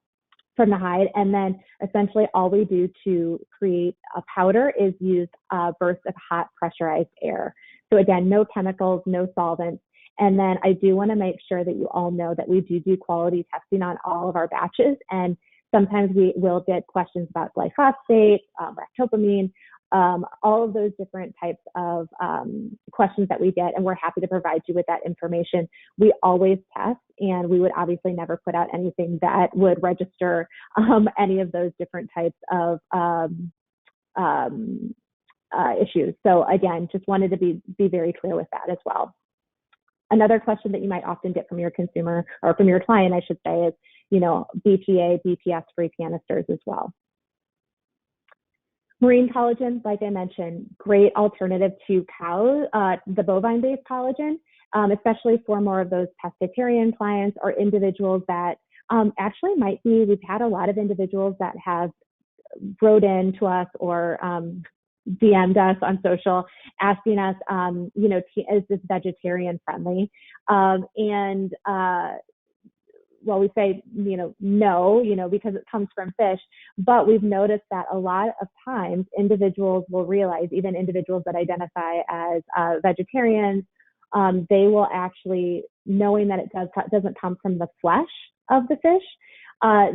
from the hide. And then essentially all we do to create a powder is use a burst of hot pressurized air. So again, no chemicals, no solvents. And then I do want to make sure that you all know that we do quality testing on all of our batches. And sometimes we will get questions about glyphosate, ractopamine, all of those different types of questions that we get, and we're happy to provide you with that information. We always test, and we would obviously never put out anything that would register any of those different types of issues. So again, just wanted to be very clear with that as well. Another question that you might often get from your consumer, or from your client, I should say, is, BPA, BPS-free canisters as well. Marine collagen, like I mentioned, great alternative to the bovine-based collagen, especially for more of those pescatarian clients or individuals that actually might be, we've had a lot of individuals that have wrote in to us or DM'd us on social asking us, is this vegetarian friendly? Well, we say, no, because it comes from fish, but we've noticed that a lot of times individuals will realize, even individuals that identify as vegetarians, they will actually, knowing that it doesn't come from the flesh of the fish,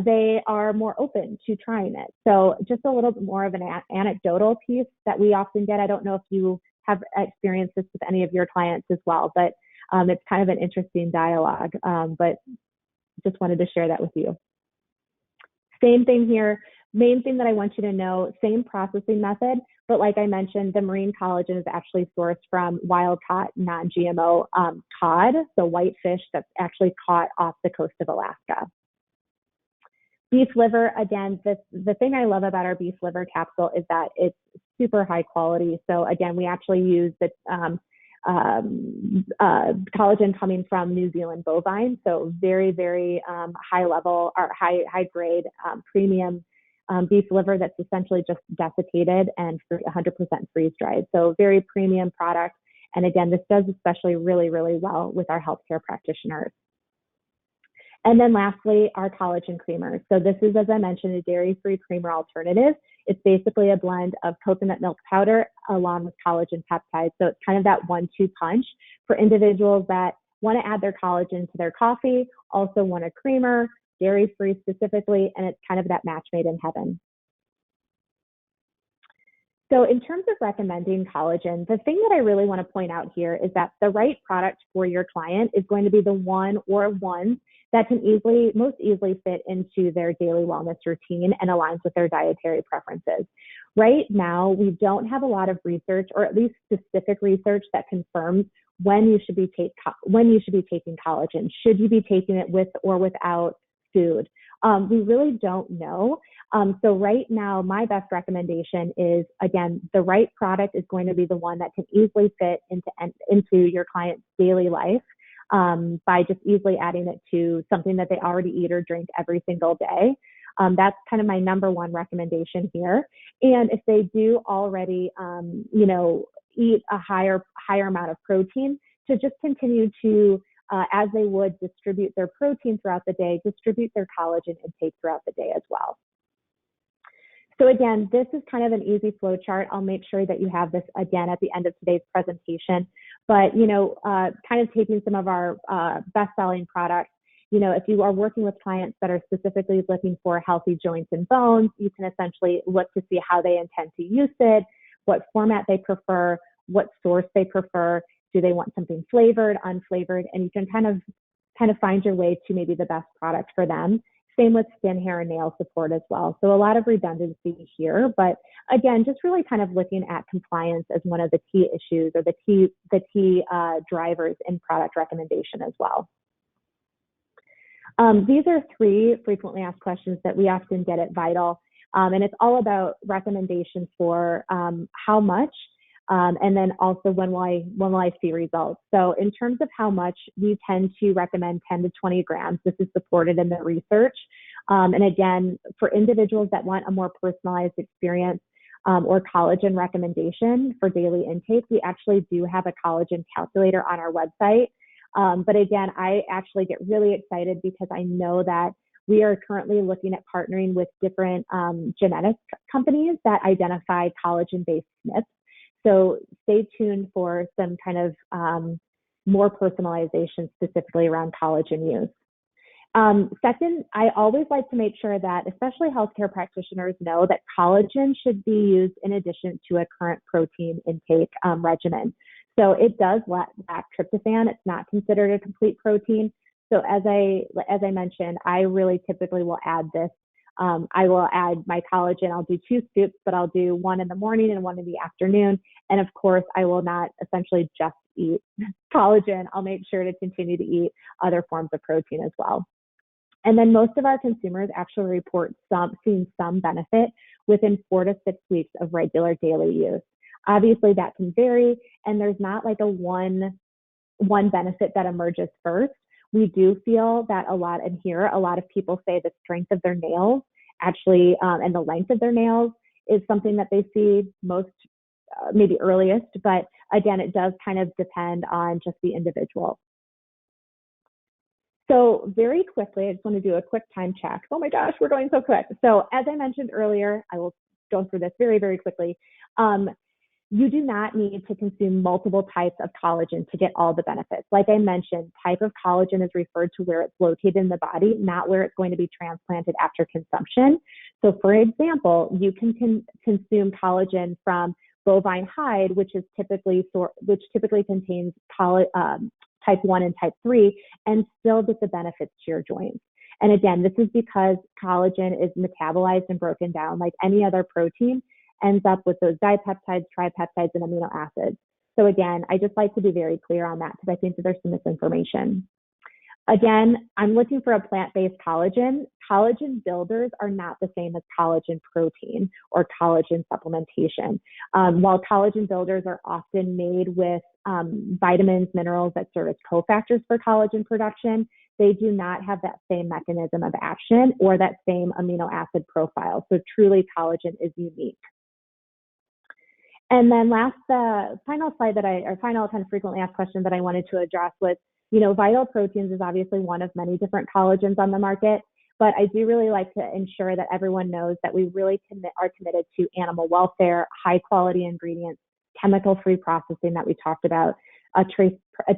they are more open to trying it. So just a little bit more of an anecdotal piece that we often get. I don't know if you have experienced this with any of your clients as well, but it's kind of an interesting dialogue, but just wanted to share that with you. Same thing here. Main thing that I want you to know, same processing method, but like I mentioned, the marine collagen is actually sourced from wild-caught, non-GMO cod, so white fish that's actually caught off the coast of Alaska. Beef liver, again, the thing I love about our beef liver capsule is that it's super high quality. So again, we actually use the collagen coming from New Zealand bovine, so very, very high level or high grade premium beef liver that's essentially just desiccated and 100% freeze dried. So very premium product. And again, this does especially really, really well with our healthcare practitioners. And then lastly, our collagen creamers. So this is, as I mentioned, a dairy-free creamer alternative. It's basically a blend of coconut milk powder along with collagen peptides. So it's kind of that 1-2 punch for individuals that want to add their collagen to their coffee, also want a creamer, dairy-free specifically, and it's kind of that match made in heaven. So in terms of recommending collagen, the thing that I really want to point out here is that the right product for your client is going to be the one or ones that can most easily fit into their daily wellness routine and aligns with their dietary preferences. Right now, we don't have a lot of research, or at least specific research, that confirms when you should be taking collagen. Should you be taking it with or without food? We really don't know. So right now, my best recommendation is, again, the right product is going to be the one that can easily fit into your client's daily life by just easily adding it to something that they already eat or drink every single day. That's kind of my number one recommendation here. And if they do already, you know, eat a higher amount of protein, to just continue to, as they would distribute their protein throughout the day, distribute their collagen intake throughout the day as well. So again, this is kind of an easy flow chart. I'll make sure that you have this again at the end of today's presentation. But, you know, kind of taking some of our best-selling products, you know, if you are working with clients that are specifically looking for healthy joints and bones, you can essentially look to see how they intend to use it, what format they prefer, what source they prefer. Do they want something flavored, unflavored? And you can kind of find your way to maybe the best product for them. Same with skin, hair, and nail support as well. So a lot of redundancy here, but again, just really kind of looking at compliance as one of the key issues or the key drivers in product recommendation as well. These are 3 frequently asked questions that we often get at Vital, and it's all about recommendations for how much, and then also when will I see results. So in terms of how much, we tend to recommend 10 to 20 grams. This is supported in the research. And again, for individuals that want a more personalized experience or collagen recommendation for daily intake, we actually do have a collagen calculator on our website. But again, I actually get really excited because I know that we are currently looking at partnering with different genetic companies that identify collagen-based SNPs. So stay tuned for some kind of more personalization specifically around collagen use. Second, I always like to make sure that especially healthcare practitioners know that collagen should be used in addition to a current protein intake regimen. So it does lack tryptophan. It's not considered a complete protein. So as I mentioned, I really typically will add this. I will add my collagen. I'll do 2 scoops, but I'll do 1 in the morning and 1 in the afternoon. And of course, I will not essentially just eat collagen. I'll make sure to continue to eat other forms of protein as well. And then most of our consumers actually report seeing some benefit within 4 to 6 weeks of regular daily use. Obviously, that can vary, and there's not like a one benefit that emerges first. We do feel that a lot of people say the strength of their nails actually, and the length of their nails is something that they see most, maybe earliest, but again, it does kind of depend on just the individual. So very quickly, I just want to do a quick time check. Oh my gosh, we're going so quick. So as I mentioned earlier, I will go through this very, very quickly. You do not need to consume multiple types of collagen to get all the benefits. Like I mentioned, type of collagen is referred to where it's located in the body, not where it's going to be transplanted after consumption. So for example, you can consume collagen from bovine hide, which typically contains type 1 and type 3, and still get the benefits to your joints. And again, this is because collagen is metabolized and broken down like any other protein, ends up with those dipeptides, tripeptides, and amino acids. So again, I just like to be very clear on that because I think that there's some misinformation. Again, I'm looking for a plant-based collagen. Collagen builders are not the same as collagen protein or collagen supplementation. While collagen builders are often made with vitamins, minerals that serve as cofactors for collagen production, they do not have that same mechanism of action or that same amino acid profile. So truly, collagen is unique. And then final kind of frequently asked question that I wanted to address was, you know, Vital Proteins is obviously one of many different collagens on the market, but I do really like to ensure that everyone knows that we really are committed to animal welfare, high quality ingredients, chemical-free processing that we talked about, a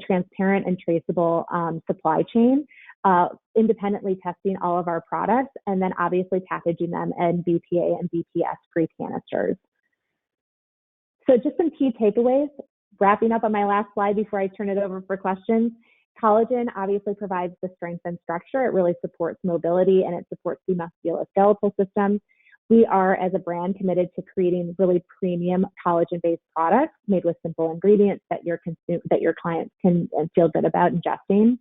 transparent and traceable supply chain, independently testing all of our products, and then obviously packaging them in BPA and BPS-free canisters. So just some key takeaways, wrapping up on my last slide before I turn it over for questions. Collagen obviously provides the strength and structure. It really supports mobility and it supports the musculoskeletal system. We are, as a brand, committed to creating really premium collagen-based products made with simple ingredients that your clients can feel good about ingesting.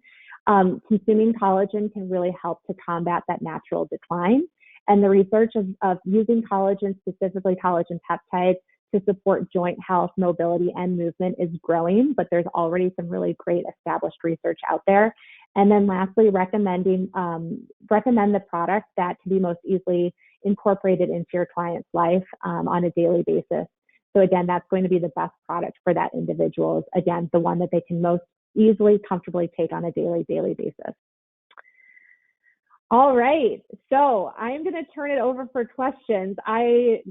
Consuming collagen can really help to combat that natural decline. And the research of using collagen, specifically collagen peptides, to support joint health, mobility, and movement is growing, but there's already some really great established research out there. And then lastly, recommend the product that can be most easily incorporated into your client's life on a daily basis. So again, that's going to be the best product for that individual. Is, again, the one that they can most easily, comfortably take on a daily basis. All right, so I'm going to turn it over for questions. I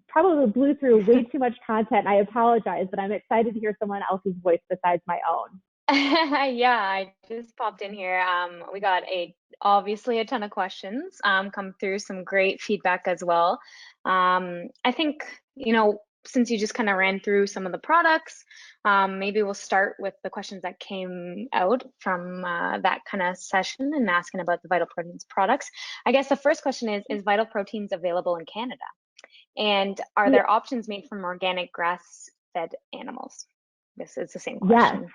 probably blew through way too much content. I apologize, but I'm excited to hear someone else's voice besides my own.
Yeah, I just popped in here. We got obviously a ton of questions come through, some great feedback as well. I think, since you just kind of ran through some of the products, maybe we'll start with the questions that came out from that kind of session and asking about the Vital Proteins products. I guess the first question is Vital Proteins available in Canada? And are there options made from organic grass-fed animals? This is the same question.
Yes.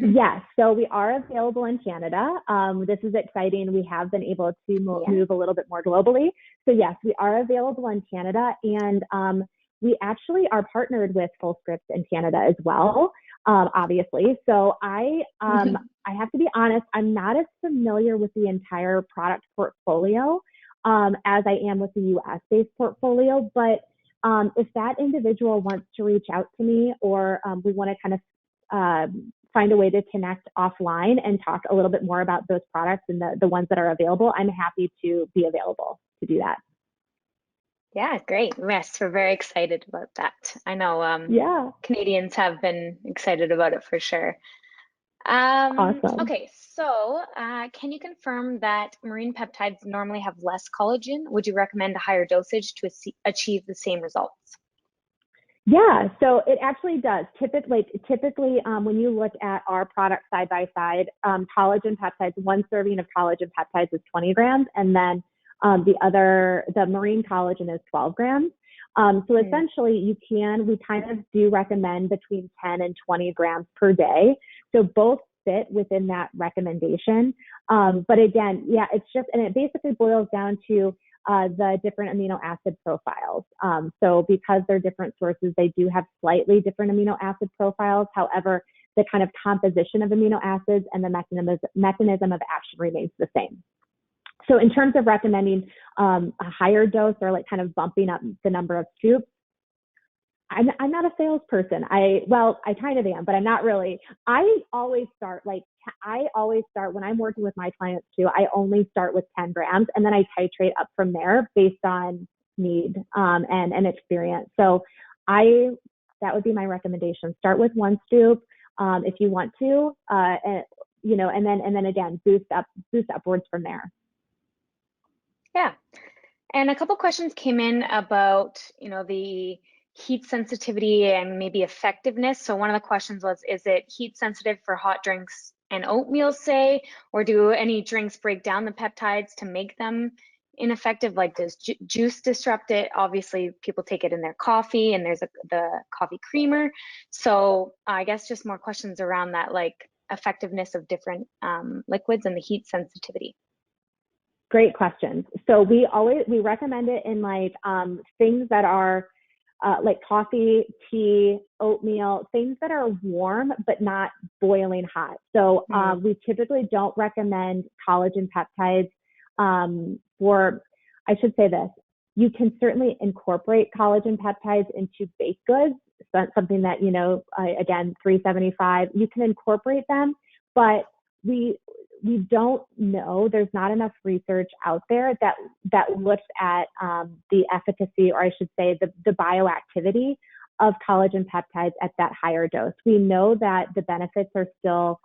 Yes, so we are available in Canada. This is exciting. We have been able to move a little bit more globally. So yes, we are available in Canada, and we actually are partnered with Fullscript in Canada as well, obviously. So I have to be honest, I'm not as familiar with the entire product portfolio as I am with the US-based portfolio, but if that individual wants to reach out to me, or we want to kind of find a way to connect offline and talk a little bit more about those products and the ones that are available, I'm happy to be available to do that.
Yeah, great. Yes, we're very excited about that. I know Canadians have been excited about it for sure.
Awesome.
Okay, so can you confirm that marine peptides normally have less collagen? Would you recommend a higher dosage to achieve the same results?
Yeah, so it actually does. Typically, when you look at our product side by side, collagen peptides, one serving of collagen peptides is 20 grams, and then the marine collagen is 12 grams. So essentially, we kind of do recommend between 10 and 20 grams per day. So both fit within that recommendation. But again, it basically boils down to the different amino acid profiles. So because they're different sources, they do have slightly different amino acid profiles. However, the kind of composition of amino acids and the mechanism of action remains the same. So in terms of recommending a higher dose, or like kind of bumping up the number of scoops, I'm not a salesperson. I kind of am, but I'm not really. I always start when I'm working with my clients too. I only start with 10 grams, and then I titrate up from there based on need and experience. So that would be my recommendation. Start with 1 scoop if you want to, and then again boost upwards from there.
Yeah, and a couple questions came in about the heat sensitivity and maybe effectiveness. So one of the questions was, is it heat sensitive for hot drinks and oatmeal, say, or do any drinks break down the peptides to make them ineffective? Like, does juice disrupt it? Obviously, people take it in their coffee, and there's the coffee creamer. So I guess just more questions around that, like effectiveness of different liquids and the heat sensitivity.
Great questions. So we recommend it in things that are like coffee, tea, oatmeal, things that are warm but not boiling hot. So we typically don't recommend collagen peptides I should say this, you can certainly incorporate collagen peptides into baked goods. So something that, again, 375, you can incorporate them, but we don't know, there's not enough research out there that looks at the efficacy, or I should say the bioactivity of collagen peptides at that higher dose. We know that the benefits are still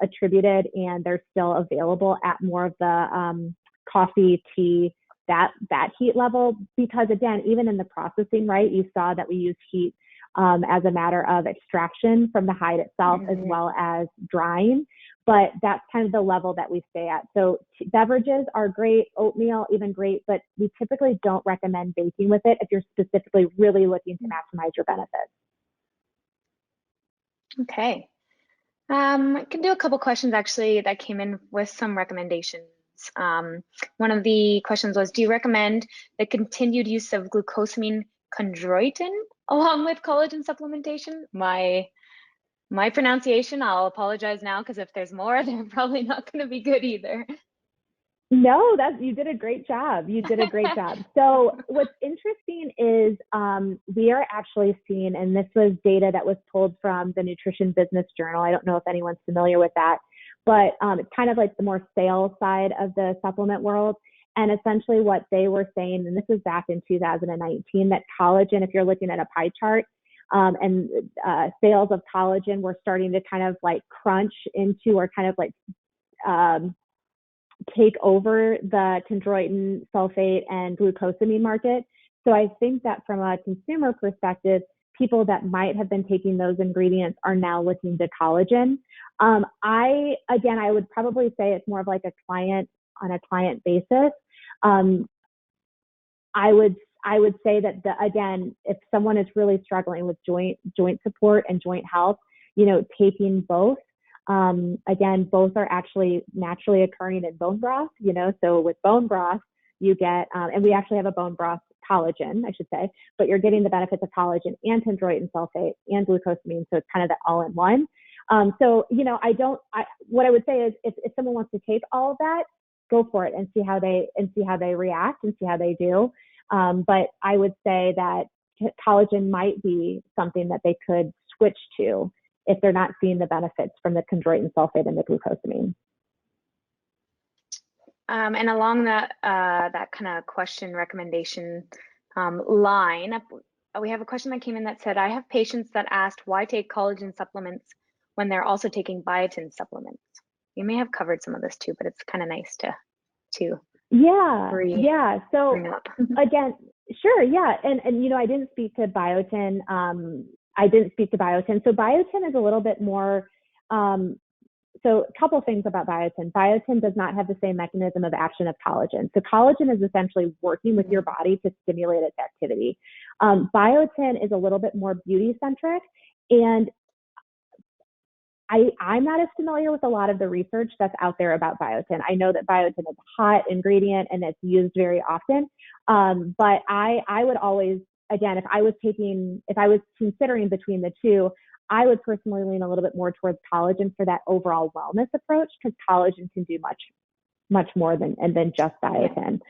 attributed, and they're still available at more of the coffee, tea, that heat level, because again, even in the processing, right, you saw that we use heat as a matter of extraction from the hide itself, as well as drying. But that's kind of the level that we stay at. So beverages are great, oatmeal even great, but we typically don't recommend baking with it if you're specifically really looking to maximize your benefits.
Okay. I can do a couple questions actually that came in with some recommendations. One of the questions was, do you recommend the continued use of glucosamine chondroitin along with collagen supplementation. My pronunciation, I'll apologize now because if there's more, they're probably not going to be good either.
No, you did a great job. You did a great job. So what's interesting is we are actually seeing, and this was data that was pulled from the Nutrition Business Journal. I don't know if anyone's familiar with that, but it's kind of like the more sales side of the supplement world. And essentially what they were saying, and this was back in 2019, that collagen, if you're looking at a pie chart, and sales of collagen were starting to kind of like crunch into, or kind of like take over the chondroitin, sulfate, and glucosamine market. So I think that from a consumer perspective, people that might have been taking those ingredients are now looking to collagen. I would probably say it's more of like a client on a client basis. I would say that again, if someone is really struggling with joint support and joint health, taking both. Again, both are actually naturally occurring in bone broth, so with bone broth, you get, and we actually have a bone broth collagen, I should say, but you're getting the benefits of collagen and chondroitin sulfate and glucosamine. So it's kind of the all in one. What I would say is if someone wants to take all of that, go for it and see how they react and see how they do. But I would say that collagen might be something that they could switch to if they're not seeing the benefits from the chondroitin sulfate and the glucosamine.
And along that kind of question recommendation line, we have a question that came in that said, I have patients that asked why take collagen supplements when they're also taking biotin supplements. You may have covered some of this too, but it's kind of nice to
So
bring up.
again, sure, yeah, and I didn't speak to biotin. So biotin is a little bit more. So a couple things about biotin. Biotin does not have the same mechanism of action of collagen. So collagen is essentially working with your body to stimulate its activity. Biotin is a little bit more beauty centric, and I'm not as familiar with a lot of the research that's out there about biotin. I know that biotin is a hot ingredient and it's used very often. But I would always, again, if I was considering between the two, I would personally lean a little bit more towards collagen for that overall wellness approach, because collagen can do much more than just biotin.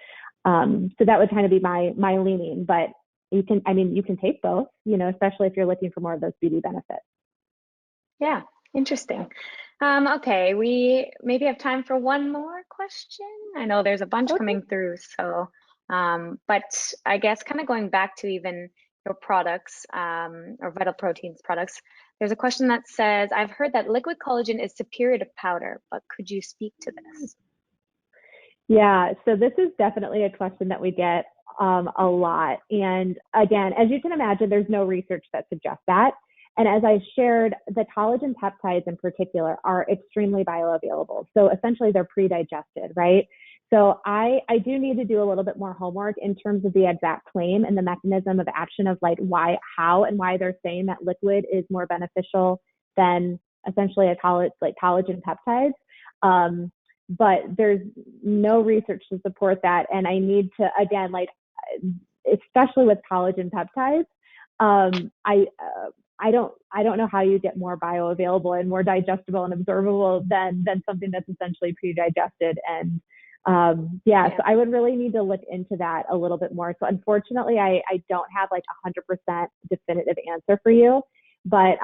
So that would kind of be my leaning, but you can take both, especially if you're looking for more of those beauty benefits.
Yeah. Interesting. Okay, we maybe have time for one more question. I know there's a bunch coming through, so but I guess kind of going back to even your products or Vital Proteins products, there's a question that says, I've heard that liquid collagen is superior to powder, but could you speak to this?
Yeah, so this is definitely a question that we get a lot. And again, as you can imagine, there's no research that suggests that. And as I shared, the collagen peptides in particular are extremely bioavailable. So essentially they're pre-digested, right? So I do need to do a little bit more homework in terms of the exact claim and the mechanism of action of like how and why they're saying that liquid is more beneficial than essentially collagen peptides. But there's no research to support that. And I need to, again, especially with collagen peptides, I don't know how you get more bioavailable and more digestible and absorbable than something that's essentially pre-digested. And so I would really need to look into that a little bit more. So unfortunately, I don't have like 100% definitive answer for you, but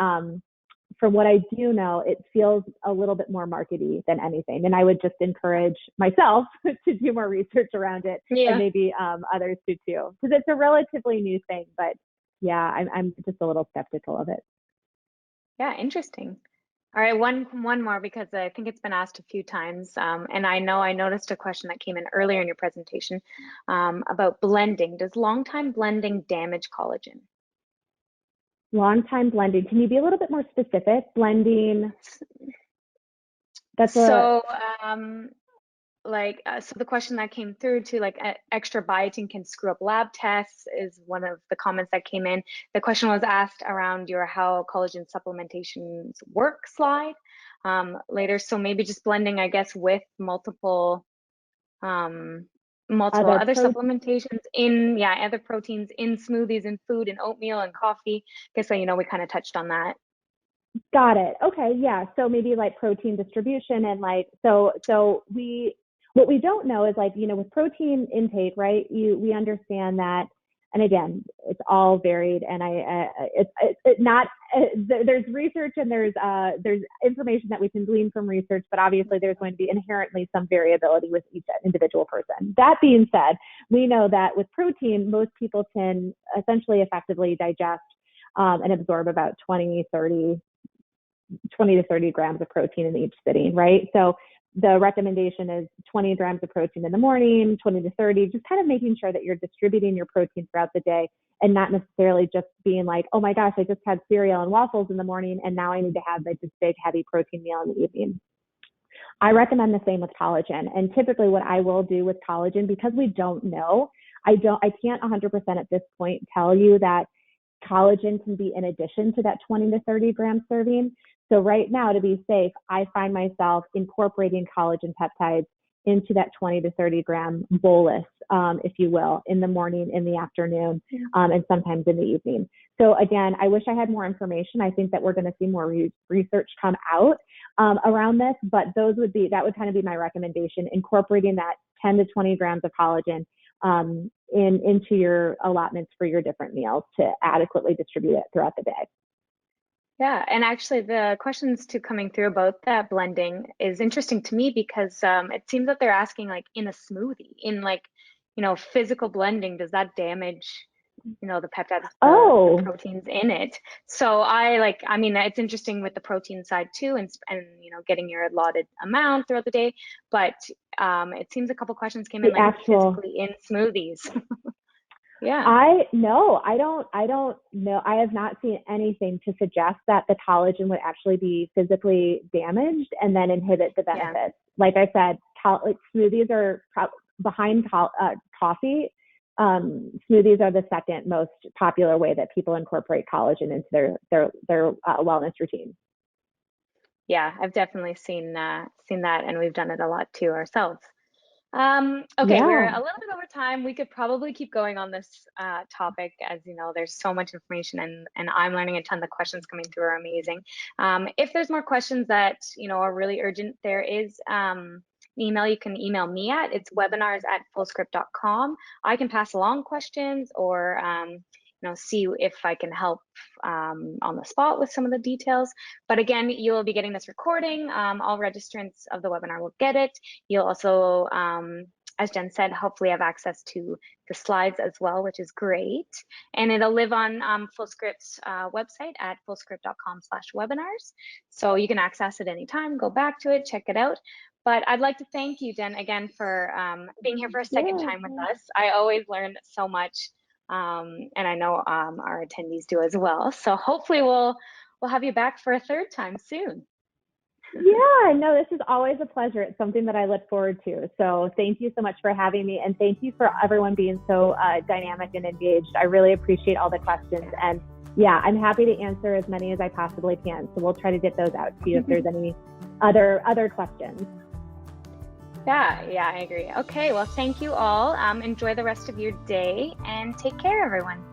from what I do know, it feels a little bit more markety than anything. And I would just encourage myself to do more research around it, and maybe others do too, because it's a relatively new thing, but yeah, I'm just a little skeptical of it.
Yeah, interesting. All right, one more, because I think it's been asked a few times, and I know I noticed a question that came in earlier in your presentation about blending. Does long time blending damage collagen?
Long time blending. Can you be a little bit more specific? Blending.
So the question that came through to extra biotin can screw up lab tests is one of the comments that came in. The question was asked around your how collagen supplementations work slide later. So maybe just blending, I guess, with multiple multiple
Other
other
proteins.
supplementations in, yeah, other proteins in smoothies and food and oatmeal and coffee. Because so, we kind of touched on that.
Got it. Okay. Yeah. So maybe like protein distribution and like, what we don't know is like, with protein intake, right? We understand that, and again, it's all varied, and it's not, there's research and there's information that we can glean from research, but obviously there's going to be inherently some variability with each individual person. That being said, we know that with protein, most people can essentially effectively digest and absorb about 20 to 30 grams of protein in each sitting, right? So the recommendation is 20 grams of protein in the morning, 20 to 30, just kind of making sure that you're distributing your protein throughout the day and not necessarily just being like, oh my gosh, I just had cereal and waffles in the morning and now I need to have like this big heavy protein meal in the evening. I recommend the same with collagen. And typically what I will do with collagen, because we don't know, I can't 100% at this point tell you that collagen can be in addition to that 20 to 30 gram serving. So right now, to be safe, I find myself incorporating collagen peptides into that 20 to 30 gram bolus, if you will, in the morning, in the afternoon, and sometimes in the evening. So again, I wish I had more information. I think that we're going to see more research come out around this, but that would kind of be my recommendation, incorporating that 10 to 20 grams of collagen into your allotments for your different meals to adequately distribute it throughout the day.
Yeah, and actually the questions coming through about that blending is interesting to me because it seems that they're asking like in a smoothie, in like, physical blending, does that damage, the peptides, the proteins in it? So it's interesting with the protein side too, and getting your allotted amount throughout the day, but it seems a couple questions came in like physically in smoothies. Yeah.
I don't know. I have not seen anything to suggest that the collagen would actually be physically damaged and then inhibit the benefits. Yeah. Like I said, smoothies are behind coffee. Smoothies are the second most popular way that people incorporate collagen into their wellness routine.
Yeah, I've definitely seen that, and we've done it a lot too ourselves. Okay, yeah. We're a little bit over time. We could probably keep going on this topic, as there's so much information, and I'm learning a ton. The questions coming through are amazing. If there's more questions that are really urgent, there is an email you can email me at. It's webinars@fullscript.com. I can pass along questions or see if I can help on the spot with some of the details. But again, you'll be getting this recording. All registrants of the webinar will get it. You'll also, as Jenn said, hopefully have access to the slides as well, which is great. And it'll live on Fullscript's website at fullscript.com/webinars. So you can access it anytime, go back to it, check it out. But I'd like to thank you, Jenn, again for being here for a second time with us. I always learn so much. And I know our attendees do as well. So hopefully we'll have you back for a third time soon.
Yeah, no, this is always a pleasure. It's something that I look forward to. So thank you so much for having me, and thank you for everyone being so dynamic and engaged. I really appreciate all the questions, and yeah, I'm happy to answer as many as I possibly can. So we'll try to get those out to you if there's any other questions.
Yeah, I agree. Okay, well, thank you all. Enjoy the rest of your day and take care, everyone.